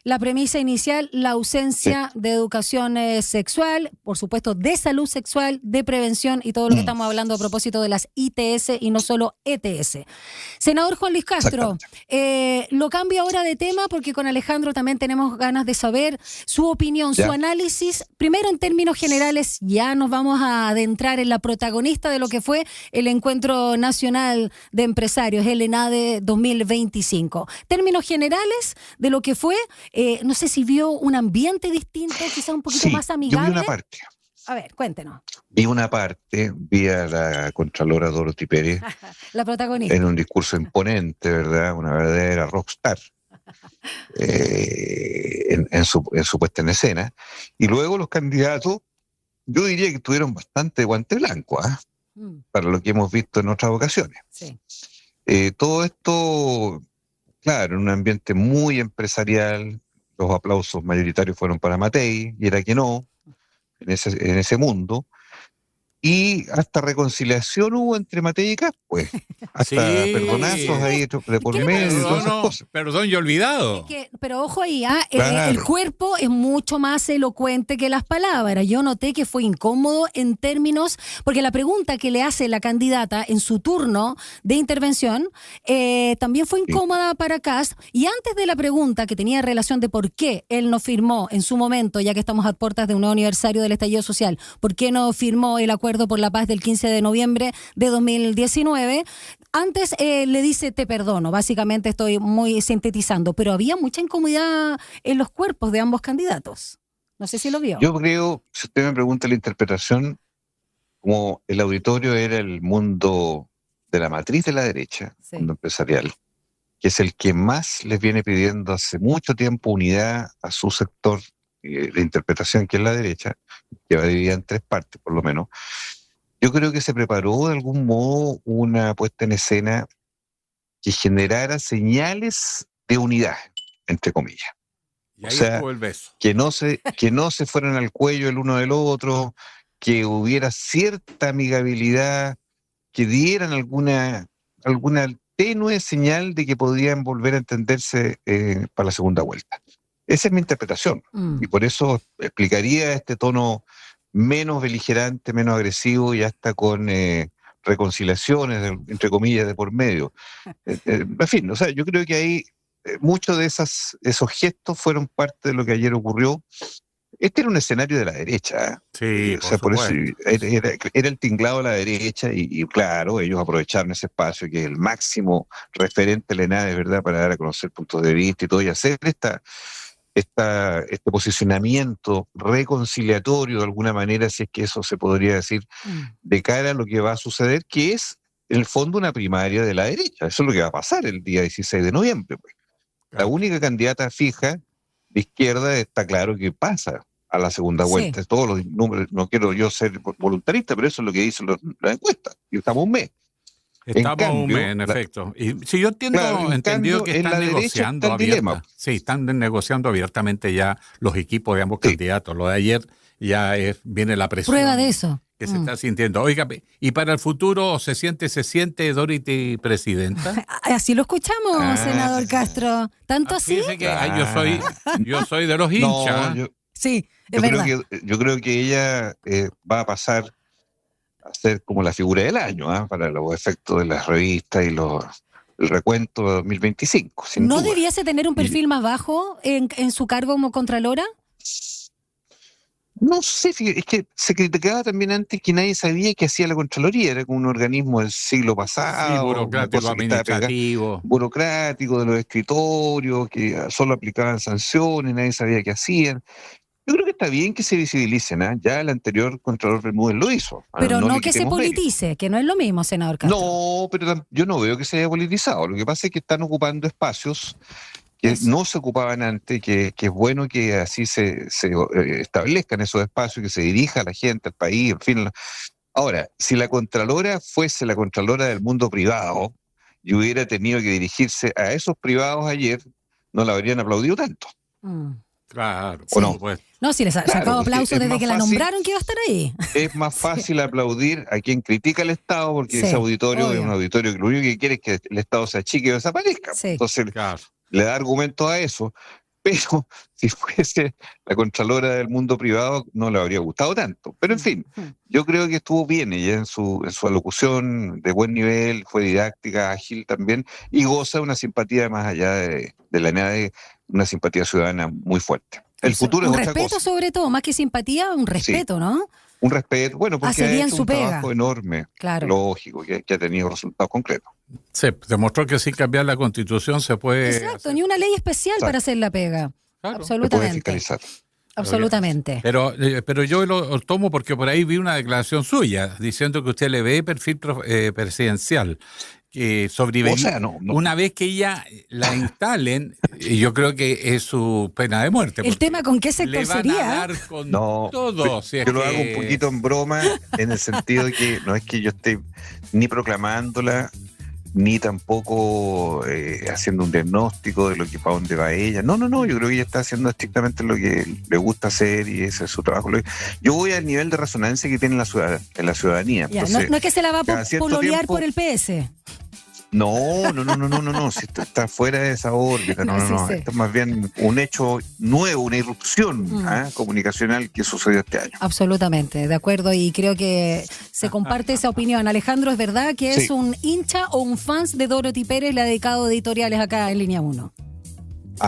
Speaker 3: la premisa inicial, la ausencia de educación sexual, por supuesto de salud sexual, de prevención y todo lo que estamos hablando a propósito de las ITS y no solo ETS. Senador Juan Luis Castro, lo cambio ahora de tema porque con Alejandro también tenemos ganas de saber su opinión, su análisis. Primero, en términos generales, ya nos vamos a adentrar en la protagonista de lo que fue el Encuentro Nacional de Empresarios, el ENADE 2025. Términos generales de lo que fue. No sé si vio un ambiente distinto, quizás un poquito más amigable.
Speaker 14: Yo vi una parte.
Speaker 3: A ver, cuéntenos.
Speaker 14: Vi a la Contralora Dorothy Pérez.
Speaker 3: La protagonista.
Speaker 14: En un discurso imponente, ¿verdad? Una verdadera rockstar. En su puesta en escena. Y luego los candidatos, yo diría que tuvieron bastante guante blanco, para lo que hemos visto en otras ocasiones.
Speaker 3: Sí.
Speaker 14: Todo esto, claro, en un ambiente muy empresarial. Los aplausos mayoritarios fueron para Matei, y era que no, en ese mundo. Y hasta reconciliación hubo entre Matei y Kast, pues. Hasta perdonazos ahí de por medio y todas esas cosas.
Speaker 2: Perdón, yo olvidado.
Speaker 3: Pero ojo ahí, el cuerpo es mucho más elocuente que las palabras. Yo noté que fue incómodo en términos, porque la pregunta que le hace la candidata en su turno de intervención también fue incómoda para Kast. Y antes de la pregunta, que tenía relación de por qué él no firmó en su momento, ya que estamos a puertas de un nuevo aniversario del estallido social, por qué no firmó el acuerdo acuerdo por la paz del 15 de noviembre de 2019. Antes le dice te perdono, básicamente estoy muy sintetizando, pero había mucha incomodidad en los cuerpos de ambos candidatos. No sé si lo vio.
Speaker 14: Yo creo, si usted me pregunta la interpretación, como el auditorio era el mundo de la matriz de la derecha,
Speaker 3: Sí.
Speaker 14: mundo empresarial, que es el que más les viene pidiendo hace mucho tiempo unidad a su sector de interpretación, que es la derecha, que va dividida en 3 partes por lo menos. Yo creo que se preparó de algún modo una puesta en escena que generara señales de unidad, entre comillas.
Speaker 2: Y
Speaker 14: O
Speaker 2: ahí
Speaker 14: sea,
Speaker 2: estuvo el beso.
Speaker 14: que no se fueran al cuello el uno del otro, que hubiera cierta amigabilidad, que dieran alguna tenue señal de que podían volver a entenderse para la segunda vuelta. Esa es mi interpretación, y por eso explicaría este tono menos beligerante, menos agresivo, y hasta con reconciliaciones, entre comillas, de por medio. En fin, o sea, yo creo que ahí muchos de esos gestos fueron parte de lo que ayer ocurrió. Este era un escenario de la derecha.
Speaker 2: Sí,
Speaker 14: o sea, por eso era el tinglado de la derecha, y claro, ellos aprovecharon ese espacio que es el máximo referente de la ENADE, ¿verdad?, para dar a conocer puntos de vista y todo, y hacer este posicionamiento reconciliatorio de alguna manera, si es que eso se podría decir, de cara a lo que va a suceder, que es en el fondo una primaria de la derecha. Eso es lo que va a pasar el día 16 de noviembre. Pues. La única candidata fija de izquierda está claro que pasa a la segunda vuelta. Todos los números, no quiero yo ser voluntarista, pero eso es lo que dicen las encuestas. Y estamos un mes.
Speaker 2: Estamos un mes, en efecto. Y si yo entendido que están negociando están negociando abiertamente ya los equipos de ambos candidatos. Lo de ayer ya viene la presión.
Speaker 3: Prueba de eso.
Speaker 2: Que se está sintiendo. Oiga, ¿y para el futuro se siente Dorothy presidenta?
Speaker 3: Así lo escuchamos, senador Castro. ¿Tanto así?
Speaker 2: Que yo soy de los hinchas.
Speaker 3: Sí, es verdad.
Speaker 14: Yo creo que ella va a pasar a ser como la figura del año, para los efectos de las revistas y el recuento de 2025.
Speaker 3: ¿No debiese tener un perfil más bajo en su cargo como contralora?
Speaker 14: No sé, es que se criticaba también antes que nadie sabía qué hacía la Contraloría, era como un organismo del siglo pasado,
Speaker 2: burocrático, administrativo.
Speaker 14: Burocrático, de los escritorios, que solo aplicaban sanciones, nadie sabía qué hacían. Yo creo que está bien que se visibilicen, ya el anterior Contralor Bermúdez lo hizo.
Speaker 3: Pero no que se politice, que no es lo mismo, senador Castro.
Speaker 14: No, pero yo no veo que se haya politizado, lo que pasa es que están ocupando espacios que no se ocupaban antes, que es bueno que así se establezcan esos espacios, que se dirija a la gente, al país, en fin. Ahora, si la Contralora fuese la Contralora del mundo privado y hubiera tenido que dirigirse a esos privados ayer, no la habrían aplaudido tanto.
Speaker 2: Claro.
Speaker 14: ¿O no?
Speaker 3: No, si les ha sacado aplausos desde que la nombraron, que iba a estar ahí.
Speaker 14: Es más fácil aplaudir a quien critica al Estado, porque ese auditorio es un auditorio que lo único que quiere es que el Estado se achique y desaparezca. Entonces, le da argumento a eso, pero si fuese la Contralora del mundo privado no le habría gustado tanto. Pero en fin, yo creo que estuvo bien ella en su alocución, de buen nivel, fue didáctica, ágil también, y goza de una simpatía más allá de la ENADE, una simpatía ciudadana muy fuerte. El futuro es otra cosa.
Speaker 3: Un respeto sobre todo, más que simpatía, un respeto, ¿no?
Speaker 14: Un respeto, bueno, porque
Speaker 3: ha hecho
Speaker 14: un trabajo enorme, lógico, que ha tenido resultados concretos.
Speaker 2: Sí, demostró que sin cambiar la Constitución se puede...
Speaker 3: Exacto, ni una ley especial para hacer la pega. Claro. Absolutamente. Se puede
Speaker 14: fiscalizar.
Speaker 3: Absolutamente.
Speaker 2: Pero yo lo tomo porque por ahí vi una declaración suya diciendo que usted le ve perfil presidencial. Que sobreviviría una vez que ella la instalen, yo creo que es su pena de muerte.
Speaker 3: El tema con qué sector sería.
Speaker 2: Le van a dar con todo.
Speaker 14: Yo lo hago un poquito en broma, en el sentido de que no es que yo esté ni proclamándola, ni tampoco haciendo un diagnóstico de lo que para dónde va ella. No, yo creo que ella está haciendo estrictamente lo que le gusta hacer y ese es su trabajo. Yo voy al nivel de resonancia que tiene en la ciudadanía. Entonces,
Speaker 3: no es que se la va a pololear por el PS.
Speaker 14: No, si está fuera de esa órbita, no. Esto es más bien un hecho nuevo, una irrupción comunicacional que sucedió este año.
Speaker 3: Absolutamente, de acuerdo, y creo que se comparte esa opinión. Alejandro, ¿es verdad que es un hincha o un fans de Dorothy Pérez? Le ha dedicado editoriales acá en Línea 1.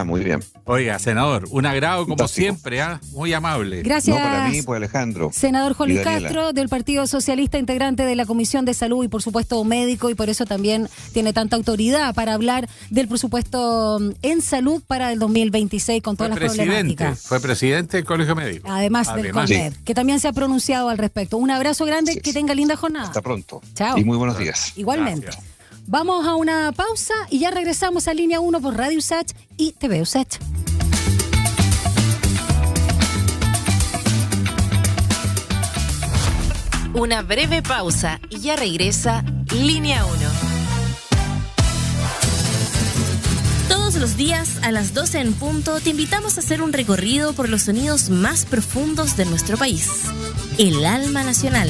Speaker 14: Muy bien.
Speaker 2: Oiga, senador, un agrado como
Speaker 14: Fantástico.
Speaker 2: siempre, muy amable.
Speaker 3: Gracias.
Speaker 14: No, para mí, pues Alejandro.
Speaker 3: Senador Juan Luis
Speaker 14: Y Daniela.
Speaker 3: Castro, del Partido Socialista, integrante de la Comisión de Salud y por supuesto médico, y por eso también tiene tanta autoridad para hablar del presupuesto en salud para el 2026 con todas las problemáticas.
Speaker 2: Fue presidente del Colegio Médico.
Speaker 3: Además del CONMED, que también se ha pronunciado al respecto. Un abrazo grande, que tenga linda jornada.
Speaker 14: Hasta pronto.
Speaker 3: Chao.
Speaker 14: Y muy buenos días.
Speaker 3: Igualmente.
Speaker 2: Gracias.
Speaker 3: Vamos a una pausa y ya regresamos a Línea 1 por Radio USACH y TV USACH.
Speaker 1: Una breve pausa y ya regresa Línea 1. Todos los días a las 12 en punto te invitamos a hacer un recorrido por los sonidos más profundos de nuestro país. El alma nacional.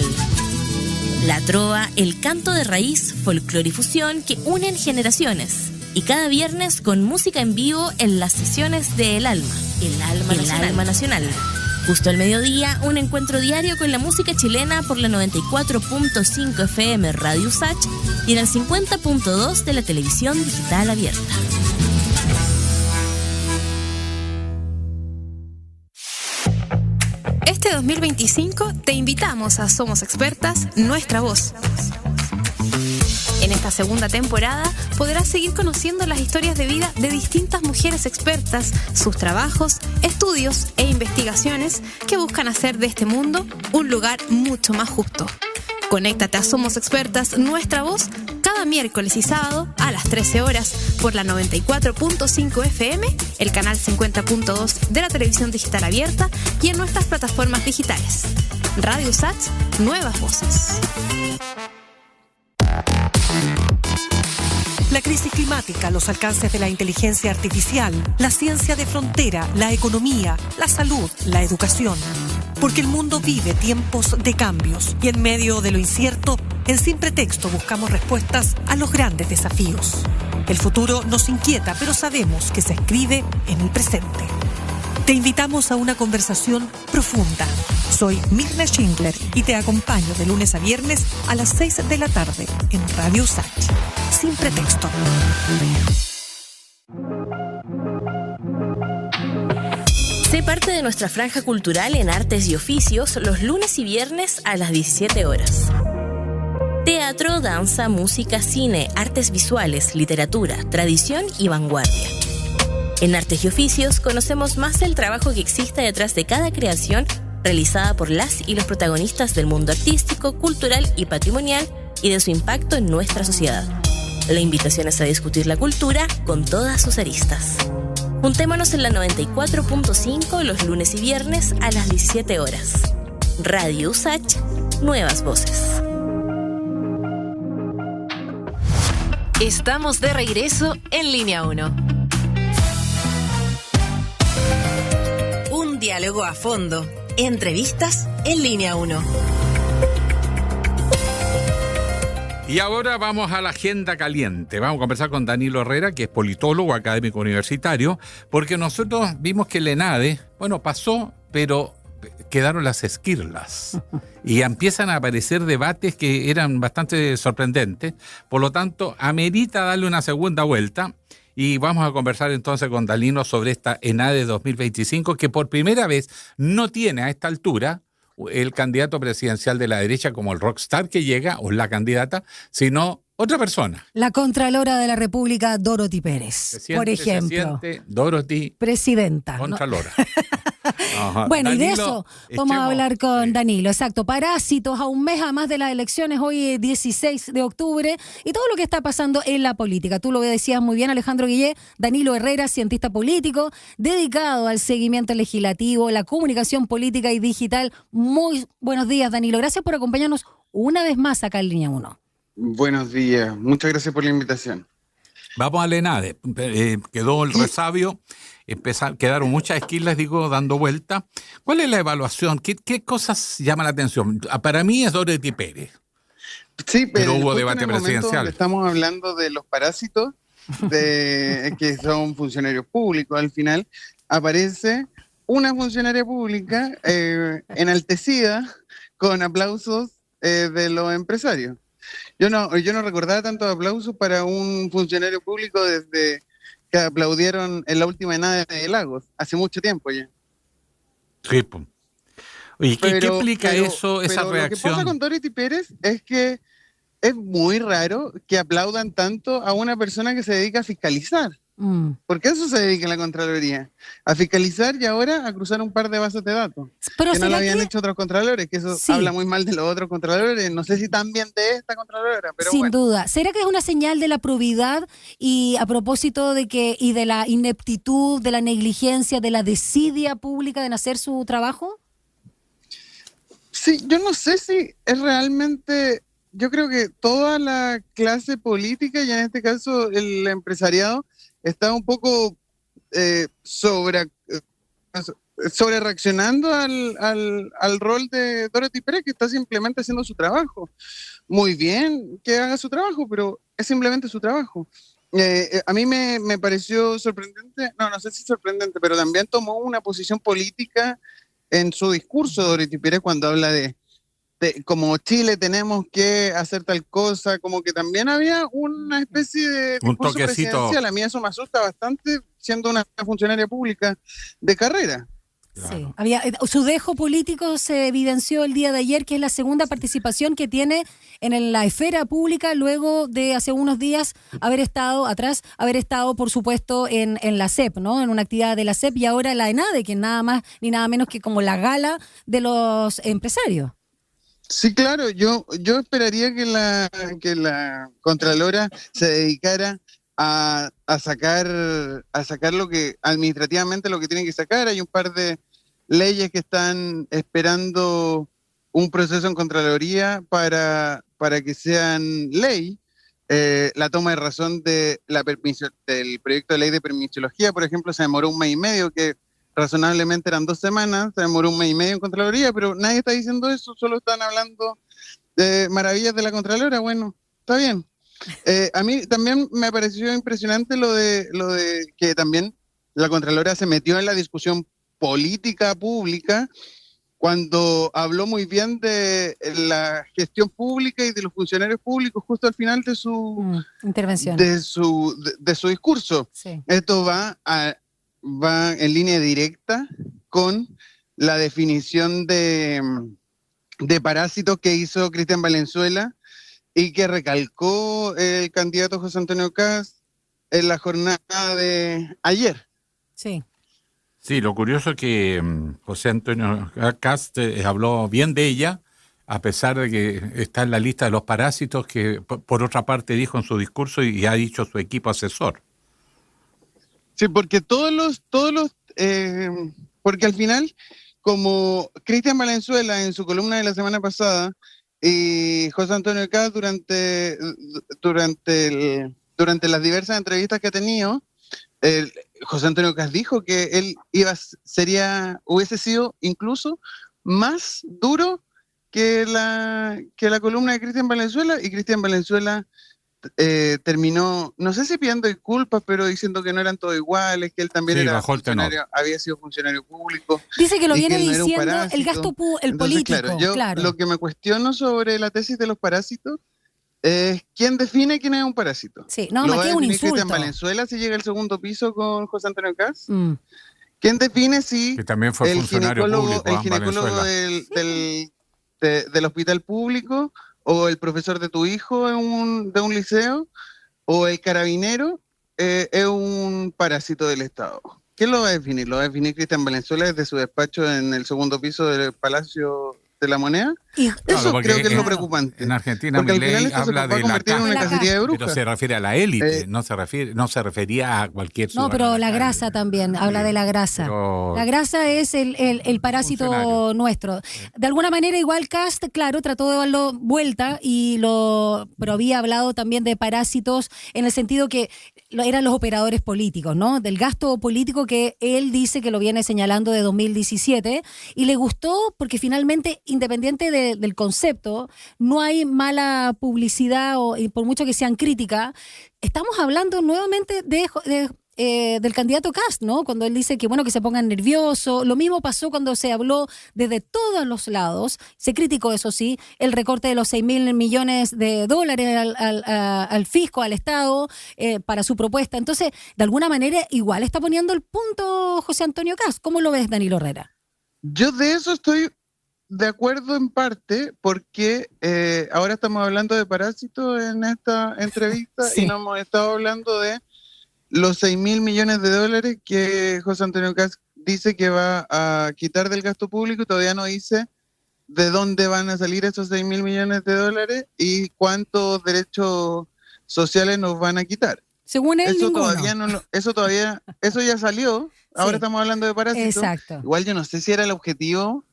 Speaker 1: La trova, el canto de raíz, folclore y fusión que unen generaciones. Y cada viernes con música en vivo en las sesiones de El Alma. El Alma Nacional. Justo al mediodía, un encuentro diario con la música chilena por la 94.5 FM Radio USACH y en el 50.2 de la televisión digital abierta.
Speaker 15: Este 2025 te invitamos a Somos Expertas, Nuestra Voz. En esta segunda temporada podrás seguir conociendo las historias de vida de distintas mujeres expertas, sus trabajos, estudios e investigaciones que buscan hacer de este mundo un lugar mucho más justo. Conéctate a Somos Expertas, Nuestra Voz, cada miércoles y sábado a las 13 horas por la 94.5 FM, el canal 50.2 de la televisión digital abierta y en nuestras plataformas digitales. Radio USACH, Nuevas Voces.
Speaker 16: La crisis climática, los alcances de la inteligencia artificial, la ciencia de frontera, la economía, la salud, la educación. Porque el mundo vive tiempos de cambios y en medio de lo incierto, en Sin Pretexto buscamos respuestas a los grandes desafíos. El futuro nos inquieta, pero sabemos que se escribe en el presente. Te invitamos a una conversación profunda. Soy Mirna Schindler y te acompaño de lunes a viernes a las 6 de la tarde en Radio USACH. Sin Pretexto.
Speaker 1: Sé parte de nuestra franja cultural en Artes y Oficios los lunes y viernes a las 17 horas. Teatro, danza, música, cine, artes visuales, literatura, tradición y vanguardia. En Artes y Oficios conocemos más del trabajo que existe detrás de cada creación realizada por las y los protagonistas del mundo artístico, cultural y patrimonial y de su impacto en nuestra sociedad. La invitación es a discutir la cultura con todas sus aristas. Juntémonos en la 94.5 los lunes y viernes a las 17 horas. Radio USACH, Nuevas Voces. Estamos de regreso en Línea 1. Un diálogo a fondo. Entrevistas en Línea 1.
Speaker 2: Y ahora vamos a la agenda caliente. Vamos a conversar con Danilo Herrera, que es politólogo, académico universitario, porque nosotros vimos que el ENADE, pasó, pero quedaron las esquirlas. Y empiezan a aparecer debates que eran bastante sorprendentes. Por lo tanto, amerita darle una segunda vuelta. Y vamos a conversar entonces con Danilo sobre esta ENADE 2025, que por primera vez no tiene a esta altura el candidato presidencial de la derecha como el rockstar que llega, o la candidata, sino otra persona.
Speaker 3: La Contralora de la República, Dorothy Pérez, por ejemplo.
Speaker 2: Dorothy.
Speaker 3: Presidenta.
Speaker 2: Contralora.
Speaker 3: Bueno,
Speaker 2: Danilo,
Speaker 3: y de eso vamos a hablar con Danilo. Exacto, parásitos, a un mes a más de las elecciones, hoy es 16 de octubre, y todo lo que está pasando en la política. Tú lo decías muy bien, Alejandro Guillé. Danilo Herrera, cientista político, dedicado al seguimiento legislativo, la comunicación política y digital. Muy buenos días, Danilo. Gracias por acompañarnos una vez más acá en Línea 1.
Speaker 17: Buenos días, muchas gracias por la invitación.
Speaker 2: Vamos al ENADE. Quedó el resabio, quedaron muchas esquilas, dando vuelta. ¿Cuál es la evaluación? ¿Qué cosas llaman la atención? Para mí es Dorothy Pérez.
Speaker 17: Sí,
Speaker 2: pero hubo debate
Speaker 17: en el
Speaker 2: presidencial.
Speaker 17: Estamos hablando de los parásitos, que son funcionarios públicos. Al final aparece una funcionaria pública enaltecida con aplausos de los empresarios. Yo no recordaba tantos aplausos para un funcionario público desde que aplaudieron en la última ENADE de Lagos, hace mucho tiempo ya.
Speaker 2: Sí, pues. Oye, ¿qué implica eso, esa reacción?
Speaker 17: Lo que pasa con Dorothy Pérez es que es muy raro que aplaudan tanto a una persona que se dedica a fiscalizar. Porque a eso se dedica la Contraloría, a fiscalizar y ahora a cruzar un par de bases de datos. Pero que no lo habían hecho otros contralores, que eso habla muy mal de los otros contralores, no sé si también de esta Contralora, pero
Speaker 3: sin duda. ¿Será que es una señal de la probidad y a propósito de que y de la ineptitud, de la negligencia, de la desidia pública de hacer su trabajo?
Speaker 17: Sí, yo no sé si es realmente, yo creo que toda la clase política y en este caso el empresariado está un poco sobre reaccionando al rol de Dorothy Pérez, que está simplemente haciendo su trabajo. Muy bien que haga su trabajo, pero es simplemente su trabajo. A mí me pareció sorprendente, no sé si sorprendente, pero también tomó una posición política en su discurso Dorothy Pérez cuando habla de como Chile tenemos que hacer tal cosa, como que también había una especie de discurso presidencial. A mí eso me asusta bastante siendo una funcionaria pública de carrera.
Speaker 3: Sí, su dejo político se evidenció el día de ayer, que es la segunda participación que tiene en la esfera pública luego de hace unos días haber estado, por supuesto, en la CEP, ¿no? En una actividad de la CEP y ahora la ENADE, que es nada más ni nada menos que como la gala de los empresarios.
Speaker 17: Sí, claro, yo esperaría que la Contralora se dedicara a sacar lo que administrativamente lo que tienen que sacar. Hay un par de leyes que están esperando un proceso en Contraloría para que sean ley. La toma de razón del proyecto de ley de permisología, por ejemplo, se demoró 1 mes y medio, que razonablemente eran 2 semanas, se demoró 1 mes y medio en Contraloría, pero nadie está diciendo eso, solo están hablando de maravillas de la Contralora. Bueno, está bien. A mí también me pareció impresionante lo de que también la Contralora se metió en la discusión política pública cuando habló muy bien de la gestión pública y de los funcionarios públicos justo al final de su
Speaker 3: intervención,
Speaker 17: de su discurso. Sí. Esto va en línea directa con la definición de parásitos que hizo Cristian Valenzuela y que recalcó el candidato José Antonio Kast en la jornada de ayer.
Speaker 3: Sí.
Speaker 2: Sí, lo curioso es que José Antonio Kast habló bien de ella, a pesar de que está en la lista de los parásitos que por otra parte dijo en su discurso y ha dicho su equipo asesor.
Speaker 17: Sí, porque porque al final, como Cristian Valenzuela en su columna de la semana pasada y José Antonio Kast durante las diversas entrevistas que ha tenido, José Antonio Kast dijo que él hubiese sido incluso más duro que la columna de Cristian Valenzuela, y Cristian Valenzuela terminó, no sé si pidiendo disculpas, pero diciendo que no eran todos iguales, que él también había sido funcionario público.
Speaker 3: Dice que lo viene diciendo el gasto político.
Speaker 17: Claro, lo que me cuestiono sobre la tesis de los parásitos es quién define quién es un parásito.
Speaker 3: Sí, no,
Speaker 17: ¿Lo va a
Speaker 3: un
Speaker 17: definir
Speaker 3: insulto.
Speaker 17: Cristian Valenzuela si llega al segundo piso con José Antonio Kast? ¿Quién define si
Speaker 2: que también fue el ginecólogo
Speaker 17: del hospital público o el profesor de tu hijo de un liceo o el carabinero es un parásito del Estado? ¿Quién lo va a definir? ¿Lo va a definir Cristian Valenzuela desde su despacho en el segundo piso del Palacio de la Moneda? Eso creo que es lo preocupante.
Speaker 2: En Argentina Milei habla de la
Speaker 17: cacería de brujas.
Speaker 2: Pero se refiere a la élite, no se refería a cualquier ciudadano.
Speaker 3: No, pero la grasa también, habla de la grasa. Pero la grasa es el parásito nuestro. De alguna manera igual Kast, claro, trató de darlo vuelta pero había hablado también de parásitos en el sentido que eran los operadores políticos, ¿no? Del gasto político que él dice que lo viene señalando de 2017 y le gustó porque finalmente, independiente del concepto, no hay mala publicidad y por mucho que sean críticas, estamos hablando nuevamente de del candidato Kast, ¿no? Cuando él dice que, bueno, que se pongan nerviosos. Lo mismo pasó cuando se habló desde todos los lados. Se criticó, eso sí, el recorte de los 6.000 millones de dólares al fisco, al Estado, para su propuesta. Entonces, de alguna manera, igual está poniendo el punto José Antonio Kast. ¿Cómo lo ves, Danilo Herrera?
Speaker 17: Yo de eso estoy de acuerdo en parte, porque ahora estamos hablando de parásitos en esta entrevista y no hemos estado hablando de los 6.000 millones de dólares que José Antonio Kast dice que va a quitar del gasto público, y todavía no dice de dónde van a salir esos 6.000 millones de dólares y cuántos derechos sociales nos van a quitar.
Speaker 3: Según él,
Speaker 17: eso
Speaker 3: ninguno.
Speaker 17: Eso ya salió. Ahora estamos hablando de parásitos.
Speaker 3: Exacto.
Speaker 17: Igual yo no sé si era el objetivo,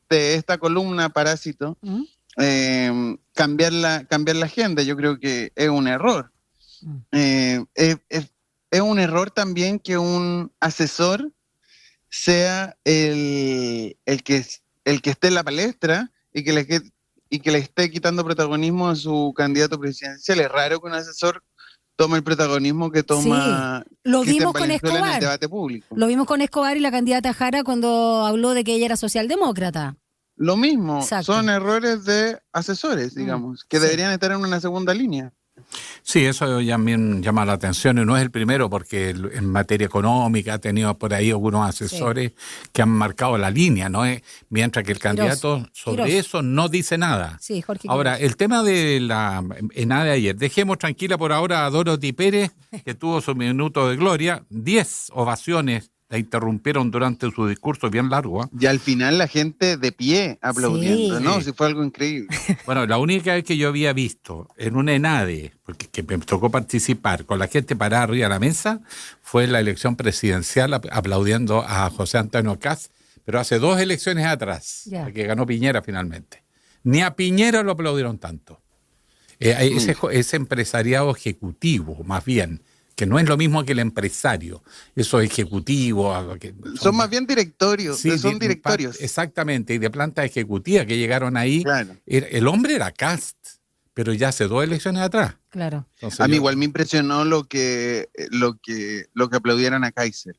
Speaker 17: esta columna parásito, cambiar la agenda. Yo creo que es un error. Es un error también que un asesor sea el que esté en la palestra y que le esté quitando protagonismo a su candidato presidencial. Es raro que un asesor tome el protagonismo que toma
Speaker 3: lo vimos con
Speaker 17: Escobar en el debate público.
Speaker 3: Lo vimos con Escobar y la candidata Jara cuando habló de que ella era socialdemócrata.
Speaker 17: Lo mismo,
Speaker 3: Exacto.
Speaker 17: Son errores de asesores, digamos, que deberían estar en una segunda línea.
Speaker 2: Sí, eso también llama la atención, y no es el primero, porque en materia económica ha tenido por ahí algunos asesores que han marcado la línea, ¿no? Mientras que el candidato sobre eso no dice nada.
Speaker 3: Sí, Jorge.
Speaker 2: Ahora, el tema de la ENADE de ayer, dejemos tranquila por ahora a Dorothy Pérez, que tuvo su minuto de gloria, 10 ovaciones la interrumpieron durante su discurso bien largo. ¿Eh?
Speaker 17: Y al final la gente de pie aplaudiendo, ¿no? Sí, fue algo increíble.
Speaker 2: Bueno, la única vez que yo había visto en una ENADE, porque que me tocó participar con la gente parada arriba de la mesa, fue en la elección presidencial aplaudiendo a José Antonio Kast, pero hace 2 elecciones atrás, que ganó Piñera finalmente. Ni a Piñera lo aplaudieron tanto. Ese empresariado ejecutivo, más bien, que no es lo mismo que el empresario, esos ejecutivos.
Speaker 17: Son más bien directorios, sí, son directorios.
Speaker 2: Exactamente, y de planta ejecutiva que llegaron ahí. Claro. El hombre era Kast, pero ya hace 2 elecciones atrás.
Speaker 3: Claro.
Speaker 17: Entonces, a mí igual me impresionó lo que aplaudieran a Kaiser.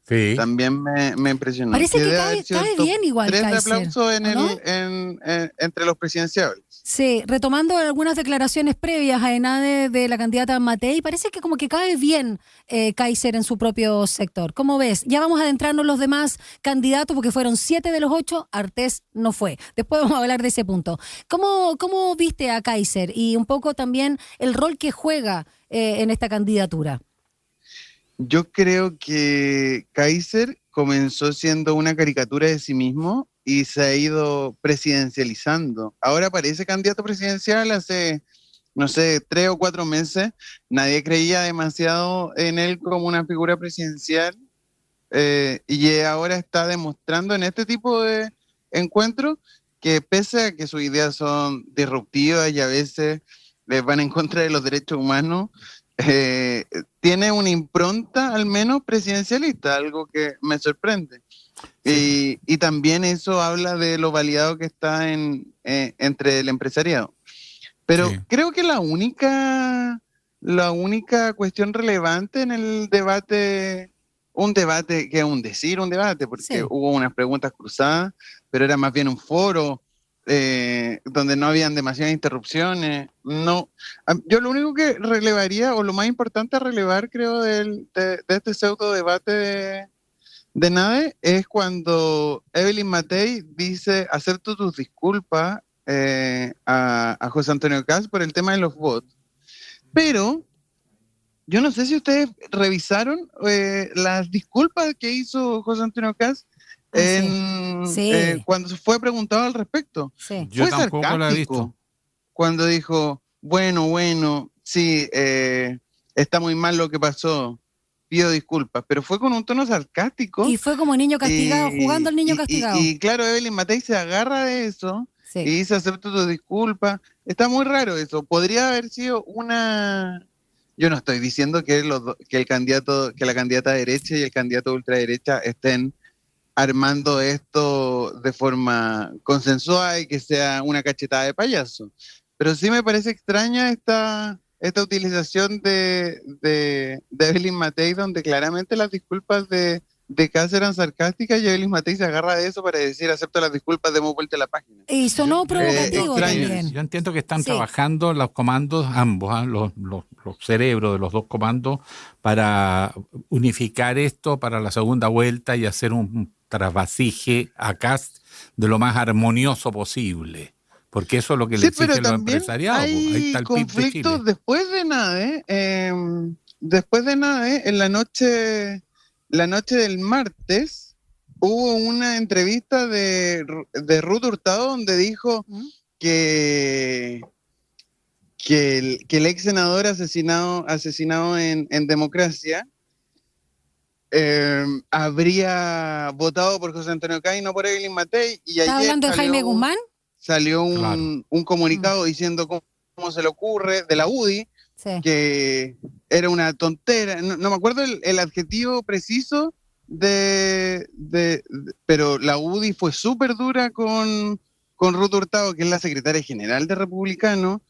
Speaker 2: Sí.
Speaker 17: También me impresionó.
Speaker 3: Parece que cae bien igual
Speaker 17: 3
Speaker 3: Kaiser.
Speaker 17: aplausos
Speaker 3: ¿no?
Speaker 17: entre los presidenciables.
Speaker 3: Sí, retomando algunas declaraciones previas a ENADE de la candidata Matei, parece que como que cae bien Kaiser en su propio sector. ¿Cómo ves? Ya vamos a adentrarnos los demás candidatos, porque fueron 7 de los 8, Artés no fue. Después vamos a hablar de ese punto. ¿Cómo viste a Kaiser y un poco también el rol que juega en esta candidatura?
Speaker 17: Yo creo que Kaiser comenzó siendo una caricatura de sí mismo y se ha ido presidencializando. Ahora parece candidato presidencial. Hace, no sé, 3 o 4 meses, nadie creía demasiado en él como una figura presidencial, y ahora está demostrando en este tipo de encuentros que pese a que sus ideas son disruptivas y a veces les van en contra de los derechos humanos, tiene una impronta al menos presidencialista, algo que me sorprende. Sí. Y también eso habla de lo validado que está entre el empresariado. Pero creo que la única cuestión relevante en el debate, un debate que es un debate, porque hubo unas preguntas cruzadas, pero era más bien un foro donde no habían demasiadas interrupciones. No, yo lo único que relevaría, o lo más importante a relevar, creo, de este pseudo debate de NADE, es cuando Evelyn Matei dice: acepto tus disculpas a José Antonio Kast por el tema de los bots. Pero yo no sé si ustedes revisaron las disculpas que hizo José Antonio Kast cuando se fue preguntado al respecto.
Speaker 2: Sí. Yo tampoco lo he visto.
Speaker 17: Cuando dijo, bueno, sí, está muy mal lo que pasó, pido disculpas, pero fue con un tono sarcástico.
Speaker 3: Y fue como niño castigado, jugando al niño castigado.
Speaker 17: Y claro, Evelyn Matei se agarra de eso y dice: acepto tus disculpas. Está muy raro eso. Podría haber sido una... Yo no estoy diciendo que la candidata derecha y el candidato ultraderecha estén armando esto de forma consensuada y que sea una cachetada de payaso. Pero sí me parece extraña esta esta utilización de Evelyn Matei, donde claramente las disculpas de Kast eran sarcásticas y Evelyn Matei se agarra de eso para decir acepto las disculpas, demos vuelta a la página.
Speaker 3: Y sonó provocativo también.
Speaker 2: Yo entiendo que están trabajando los comandos, ambos, los cerebros de los dos comandos, para unificar esto para la segunda vuelta y hacer un trasvasije a Kast de lo más armonioso posible. Porque eso es lo que le exigen los empresariados.
Speaker 17: Hay
Speaker 2: está el
Speaker 17: conflictos después de NADE, en la noche del martes, hubo una entrevista de Ruth Hurtado donde dijo que el ex senador asesinado en democracia habría votado por José Antonio Kast y no por Evelyn Matei. Y
Speaker 3: ¿Está hablando de Jaime Guzmán?
Speaker 17: Salió un comunicado diciendo cómo se le ocurre, de la UDI, que era una tontera. No me acuerdo el adjetivo preciso pero la UDI fue súper dura con Ruth Hurtado, que es la secretaria general de Republicano.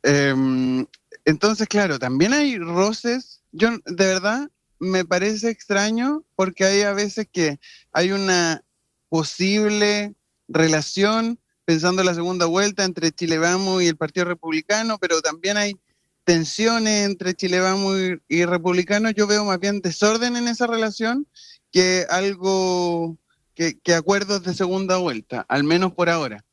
Speaker 17: Entonces, claro, también hay roces. Yo, de verdad, me parece extraño porque hay a veces que hay una posible relación, pensando en la segunda vuelta, entre Chile Vamos y el Partido Republicano, pero también hay tensiones entre Chile Vamos y Republicano. Yo veo más bien desorden en esa relación que algo, que acuerdos de segunda vuelta, al menos por ahora.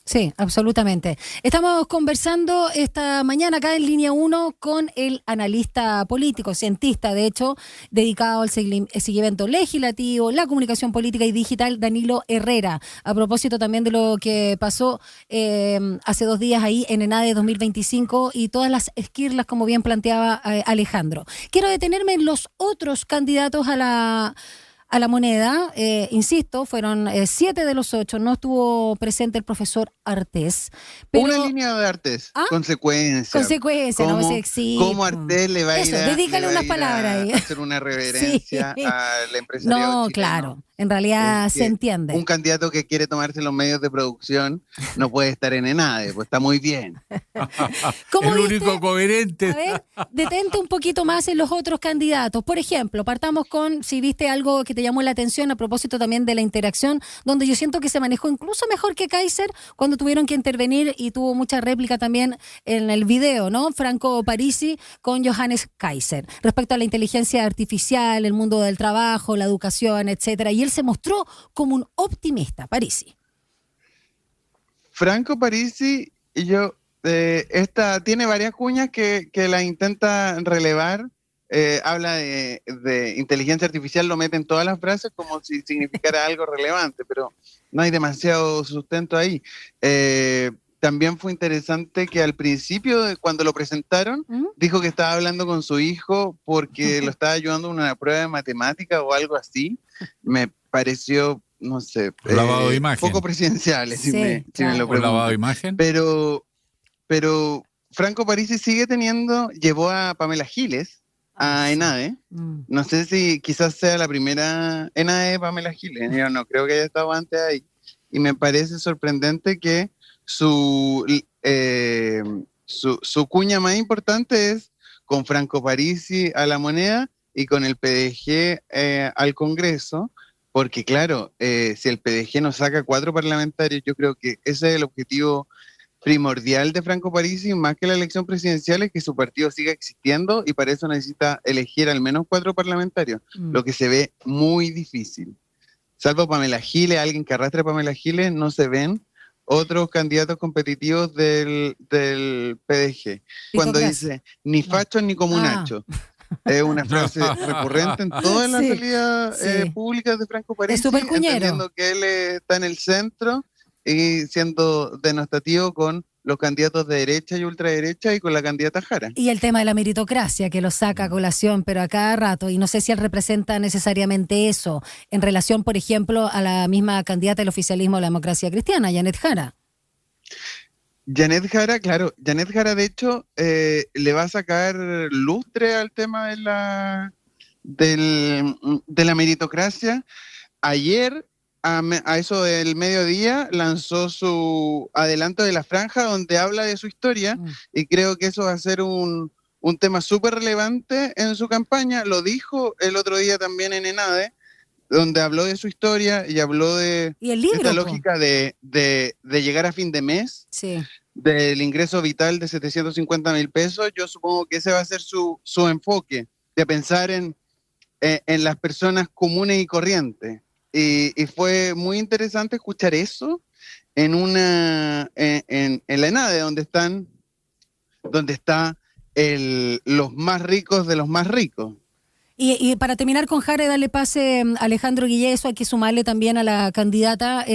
Speaker 3: Sí, absolutamente. Estamos conversando esta mañana acá en Línea 1 con el analista político, cientista, de hecho, dedicado al seguimiento legislativo, la comunicación política y digital, Danilo Herrera, a propósito también de lo que pasó hace 2 días ahí en ENADE 2025 y todas las esquirlas, como bien planteaba Alejandro. Quiero detenerme en los otros candidatos a la moneda, insisto, fueron 7 de los 8, no estuvo presente el profesor Artés. Pero...
Speaker 17: Una línea de Artés, consecuencia,
Speaker 3: no se exige.
Speaker 17: ¿Cómo Artés le va a ir a,
Speaker 3: dedícale unas palabras ahí.
Speaker 17: Hacer una reverencia al empresariado
Speaker 3: No,
Speaker 17: chileno?
Speaker 3: Claro, en realidad se entiende.
Speaker 17: Un candidato que quiere tomarse los medios de producción no puede estar en ENADE, pues está muy bien.
Speaker 2: ¿Cómo el único coherente.
Speaker 3: A ver, detente un poquito más en los otros candidatos. Por ejemplo, partamos con, si viste algo que te llamó la atención a propósito también de la interacción, donde yo siento que se manejó incluso mejor que Kaiser cuando tuvieron que intervenir y tuvo mucha réplica también en el video, ¿no? Franco Parisi con Johannes Kaiser, respecto a la inteligencia artificial, el mundo del trabajo, la educación, etcétera. Y él se mostró como un optimista, Parisi.
Speaker 17: Franco Parisi, tiene varias cuñas que la intenta relevar. Habla de inteligencia artificial, lo mete en todas las frases como si significara algo relevante, pero no hay demasiado sustento ahí. También fue interesante que al principio, cuando lo presentaron, dijo que estaba hablando con su hijo porque lo estaba ayudando en una prueba de matemática o algo así. Me pareció, no sé,
Speaker 2: lavado de imagen.
Speaker 17: Poco presidencial, si me lo pregunto.
Speaker 2: Lavado de imagen.
Speaker 17: Pero Franco Parisi llevó a Pamela Giles a ENADE. No sé si quizás sea la primera ENADE Pamela Giles. Yo no creo que haya estado antes ahí. Y me parece sorprendente que su cuña más importante es con Franco Parisi a la moneda y con el PDG al Congreso, porque claro, si el PDG nos saca 4 parlamentarios, yo creo que ese es el objetivo primordial de Franco Parisi, más que la elección presidencial, es que su partido siga existiendo y para eso necesita elegir al menos 4 parlamentarios, lo que se ve muy difícil. Salvo Pamela Giles, alguien que arrastre a Pamela Giles, no se ven otros candidatos competitivos del PDG. Cuando dice, ni facho ni comunacho. Es una frase recurrente en todas las salidas públicas de Franco Parisi,
Speaker 3: es súper cuñero,
Speaker 17: entendiendo que él está en el centro y siendo denostativo con los candidatos de derecha y ultraderecha y con la candidata Jara.
Speaker 3: Y el tema de la meritocracia, que lo saca a colación, pero a cada rato, y no sé si él representa necesariamente eso, en relación, por ejemplo, a la misma candidata del oficialismo de la democracia cristiana, Janet Jara.
Speaker 17: Janet Jara, claro, Janet Jara de hecho le va a sacar lustre al tema de la meritocracia. Ayer a eso del mediodía lanzó su adelanto de la franja donde habla de su historia y creo que eso va a ser un tema súper relevante en su campaña. Lo dijo el otro día también en ENADE, donde habló de su historia y habló de esta lógica de llegar a fin de mes, del ingreso vital de 750.000 pesos. Yo supongo que ese va a ser su enfoque, de pensar en las personas comunes y corrientes. Y fue muy interesante escuchar eso en la ENADE, donde está los más ricos de los más ricos.
Speaker 3: Y para terminar con Jara y darle pase a Alejandro Guilleso, hay que sumarle también a la candidata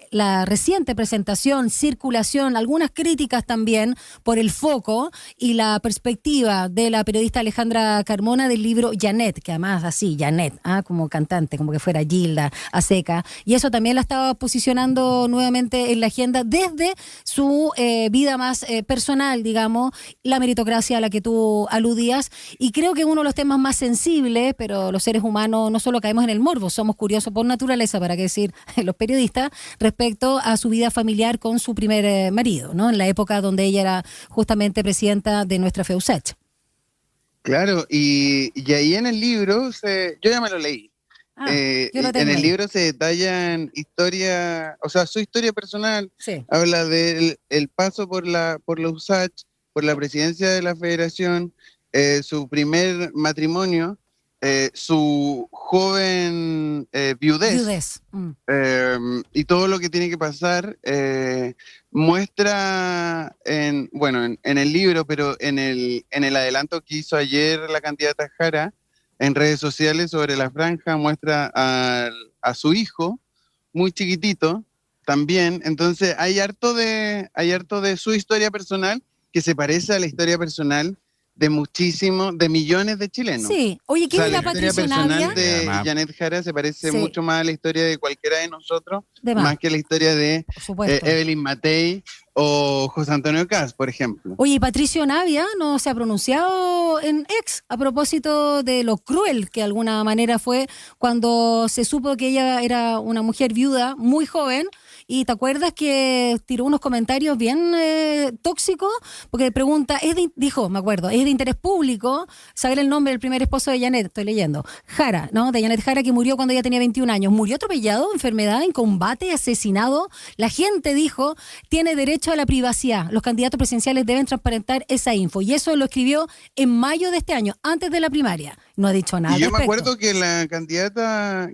Speaker 3: la reciente presentación, circulación, algunas críticas también por el foco y la perspectiva de la periodista Alejandra Carmona del libro Janet, que además así, Janet, como cantante, como que fuera Gilda a seca, y eso también la estaba posicionando nuevamente en la agenda desde su vida más personal, digamos, la meritocracia a la que tú aludías, y creo que uno de los temas más sensibles, pero los seres humanos no solo caemos en el morbo, somos curiosos por naturaleza, para qué decir los periodistas, respecto a su vida familiar con su primer marido, ¿no? En la época donde ella era justamente presidenta de nuestra FEUSACH.
Speaker 17: Claro, y ahí en el libro, yo ya me lo leí. En el libro se detallan historia, o sea, su historia personal, habla del paso por la USACH, por la presidencia de la federación, su primer matrimonio, su joven viudez. Y todo lo que tiene que pasar, muestra en el libro, pero en el adelanto que hizo ayer la candidata Jara en redes sociales sobre la franja, muestra a su hijo muy chiquitito también. Entonces hay harto de su historia personal que se parece a la historia personal de millones de chilenos.
Speaker 3: Sí. Oye, ¿qué es la Patricia Navia?
Speaker 17: La historia personal de Janet Jara se parece mucho más a la historia de cualquiera de nosotros, más que la historia de Evelyn Matei o José Antonio Kast, por ejemplo.
Speaker 3: Oye, Patricio Navia no se ha pronunciado en X a propósito de lo cruel que de alguna manera fue cuando se supo que ella era una mujer viuda muy joven. Y te acuerdas que tiró unos comentarios bien tóxicos, porque pregunta, dijo, me acuerdo, es de interés público saber el nombre del primer esposo de Janet, estoy leyendo, Jara, ¿no? De Janet Jara, que murió cuando ella tenía 21 años. Murió atropellado, enfermedad, en combate, asesinado. La gente dijo, tiene derecho a la privacidad. Los candidatos presidenciales deben transparentar esa info. Y eso lo escribió en mayo de este año, antes de la primaria. No ha dicho nada.
Speaker 17: Y yo me acuerdo que la candidata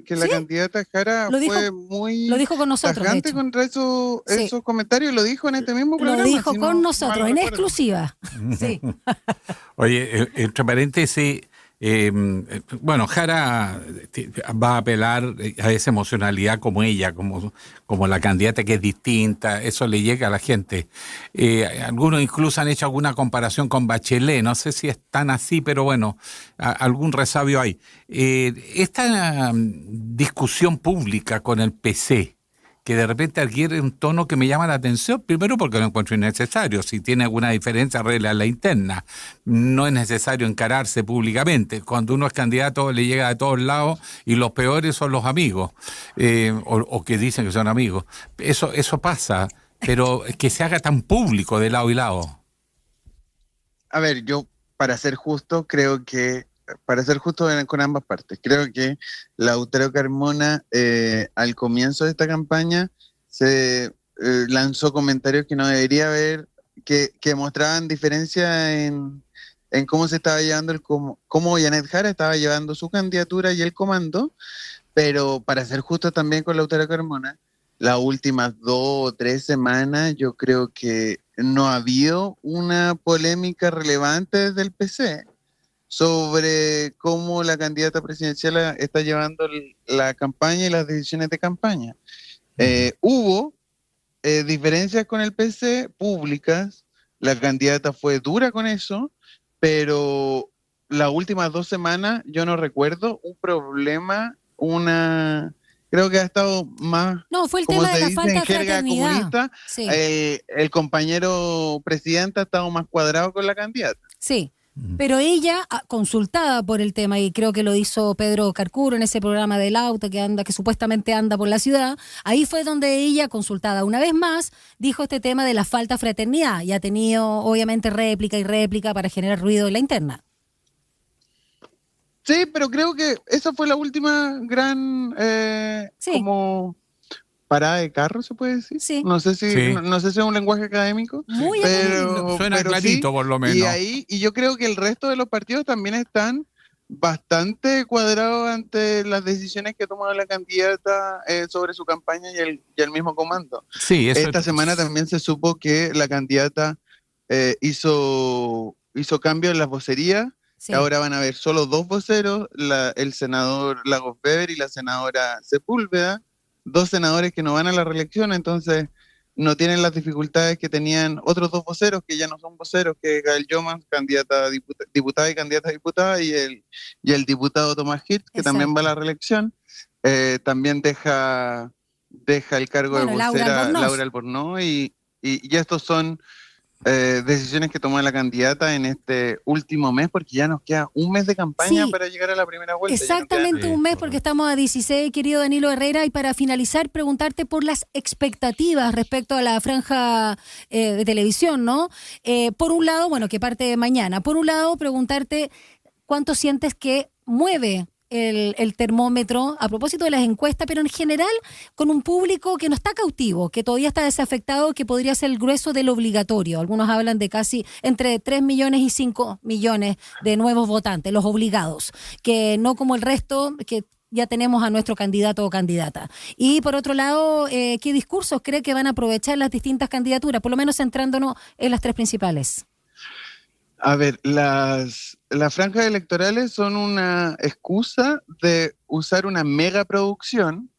Speaker 17: Jara fue muy
Speaker 3: lo dijo con nosotros,
Speaker 17: tajante contra esos comentarios, lo dijo en este mismo programa.
Speaker 3: Lo dijo con nosotros, en exclusiva. Sí.
Speaker 2: Oye, entre paréntesis, Jara va a apelar a esa emocionalidad como ella, como la candidata que es distinta, eso le llega a la gente. Algunos incluso han hecho alguna comparación con Bachelet, no sé si es tan así, pero bueno, algún resabio hay. Esta discusión pública con el PC, que de repente adquiere un tono que me llama la atención, primero porque lo encuentro innecesario, si tiene alguna diferencia, arregla la interna, no es necesario encararse públicamente, cuando uno es candidato le llega de todos lados y los peores son los amigos, o que dicen que son amigos, eso pasa, pero que se haga tan público de lado y lado.
Speaker 17: A ver, yo para ser justo con ambas partes, creo que Lautaro Carmona al comienzo de esta campaña se lanzó comentarios que no debería haber, que mostraban diferencia en cómo se estaba llevando cómo Janet Jara estaba llevando su candidatura y el comando, pero para ser justo también con Lautaro Carmona, las últimas 2 o 3 semanas yo creo que no ha habido una polémica relevante desde el PC sobre cómo la candidata presidencial está llevando la campaña y las decisiones de campaña. Hubo diferencias con el PC públicas, la candidata fue dura con eso, pero las últimas 2 semanas yo no recuerdo un problema, creo que ha estado más,
Speaker 3: no, fue el tema de la falta de fraternidad.
Speaker 17: El compañero presidente ha estado más cuadrado con la candidata.
Speaker 3: Sí. Pero ella, consultada por el tema, y creo que lo hizo Pedro Carcuro en ese programa del auto que supuestamente anda por la ciudad, ahí fue donde ella, consultada una vez más, dijo este tema de la falta de fraternidad, y ha tenido obviamente réplica y réplica para generar ruido en la interna.
Speaker 17: Sí, pero creo que esa fue la última gran como parada de carro, se puede decir.
Speaker 3: Sí.
Speaker 17: No sé si es un lenguaje académico, pero
Speaker 2: suena clarito,
Speaker 17: sí,
Speaker 2: por lo menos.
Speaker 17: Y yo creo que el resto de los partidos también están bastante cuadrados ante las decisiones que ha tomado la candidata sobre su campaña y el mismo comando.
Speaker 2: Sí,
Speaker 17: esta semana también se supo que la candidata hizo cambio en las vocerías. Sí. Ahora van a haber solo 2 voceros, el senador Lagos Weber y la senadora Sepúlveda, 2 senadores que no van a la reelección, entonces no tienen las dificultades que tenían otros 2 voceros, que ya no son voceros, que es Gael Yoman, candidata a diputada y candidata a diputada, y el diputado Tomás Hirsch, que también va a la reelección. También deja el cargo de vocera Laura Albornoz, y estos son decisiones que tomó la candidata en este último mes, porque ya nos queda un mes de campaña para llegar a la primera vuelta.
Speaker 3: Exactamente un mes, porque estamos a 16, querido Danilo Herrera, y para finalizar, preguntarte por las expectativas respecto a la franja de televisión, ¿no? Por un lado, bueno, que parte de mañana. Por un lado, preguntarte cuánto sientes que mueve el termómetro a propósito de las encuestas, pero en general con un público que no está cautivo, que todavía está desafectado, que podría ser el grueso del obligatorio. Algunos hablan de casi entre 3 millones y 5 millones de nuevos votantes, los obligados, que no como el resto, que ya tenemos a nuestro candidato o candidata. Y por otro lado, ¿qué discursos cree que van a aprovechar las distintas candidaturas, por lo menos centrándonos en las 3 principales?
Speaker 17: A ver, las franjas electorales son una excusa de usar una megaproducción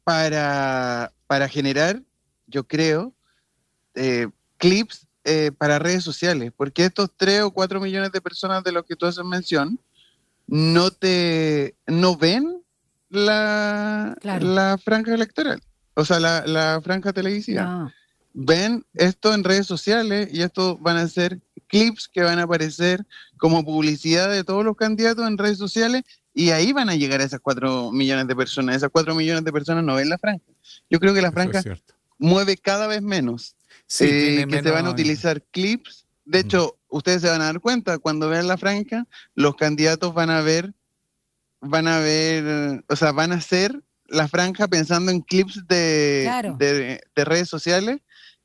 Speaker 17: para generar, yo creo, clips para redes sociales, porque estos 3 o 4 millones de personas de los que tú haces mención no ven la franja electoral, o sea, la franja televisiva. No. Ven esto en redes sociales y esto van a ser clips que van a aparecer como publicidad de todos los candidatos en redes sociales, y ahí van a llegar a esas 4 millones de personas. Esas 4 millones de personas no ven la franja. Yo creo que la franja mueve cada vez menos. Se van a utilizar clips. De hecho, ustedes se van a dar cuenta, cuando vean la franja, los candidatos van a hacer la franja pensando en clips de redes sociales,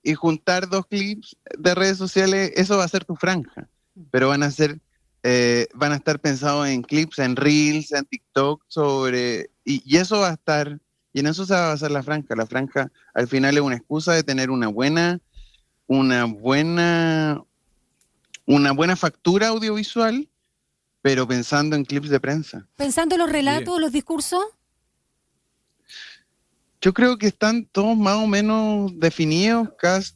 Speaker 17: y juntar 2 clips de redes sociales, eso va a ser tu franja, pero van a estar pensados en clips, en Reels, en TikTok, y eso va a estar, y en eso se va a basar la franja. La franja al final es una excusa de tener una buena factura audiovisual, pero pensando en clips de prensa.
Speaker 3: ¿Pensando en los relatos, los discursos?
Speaker 17: Yo creo que están todos más o menos definidos,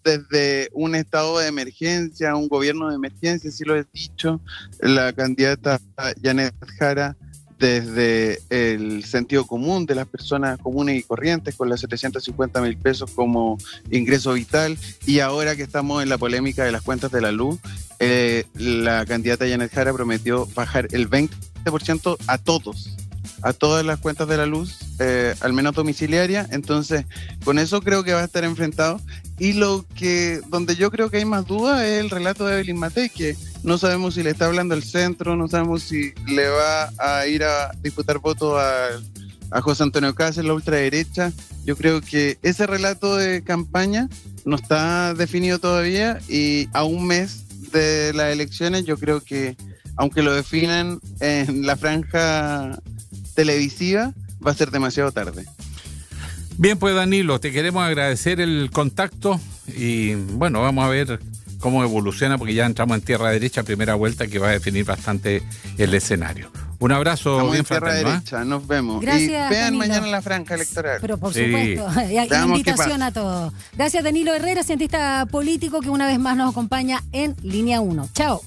Speaker 17: desde un estado de emergencia, un gobierno de emergencia, sí lo he dicho, la candidata Janet Jara, desde el sentido común de las personas comunes y corrientes, con los 750.000 pesos como ingreso vital, y ahora que estamos en la polémica de las cuentas de la luz, la candidata Janet Jara prometió bajar el 20% a todas las cuentas de la luz, al menos domiciliaria. Entonces, con eso creo que va a estar enfrentado. Y donde yo creo que hay más duda es el relato de Evelyn Matei, que no sabemos si le está hablando al centro, no sabemos si le va a ir a disputar votos a José Antonio Caz en la ultraderecha. Yo creo que ese relato de campaña no está definido todavía, y a un mes de las elecciones yo creo que, aunque lo definan en la franja televisiva, va a ser demasiado tarde.
Speaker 2: Bien, pues Danilo, te queremos agradecer el contacto, y bueno, vamos a ver cómo evoluciona, porque ya entramos en tierra derecha, primera vuelta, que va a definir bastante el escenario. Un abrazo. Estamos bien fraterno.
Speaker 17: Tierra derecha, nos vemos.
Speaker 3: Gracias,
Speaker 17: y vean
Speaker 3: Danilo.
Speaker 17: mañana la franja electoral.
Speaker 3: Pero por supuesto, invitación a todos. Gracias, Danilo Herrera, cientista político, que una vez más nos acompaña en Línea 1. Chao.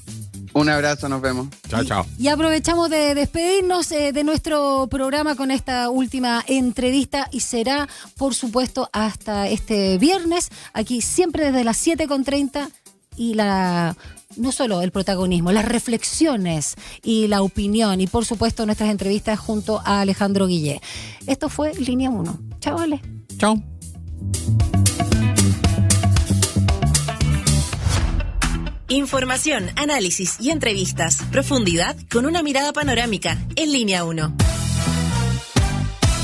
Speaker 17: Un abrazo, nos vemos.
Speaker 2: Chao.
Speaker 3: Y aprovechamos de despedirnos de nuestro programa con esta última entrevista, y será, por supuesto, hasta este viernes, aquí siempre desde las 7:30, y no solo el protagonismo, las reflexiones y la opinión y por supuesto nuestras entrevistas junto a Alejandro Guillé. Esto fue Línea 1. Chao, Ale.
Speaker 2: Chao.
Speaker 1: Información, análisis y entrevistas. Profundidad con una mirada panorámica en Línea 1.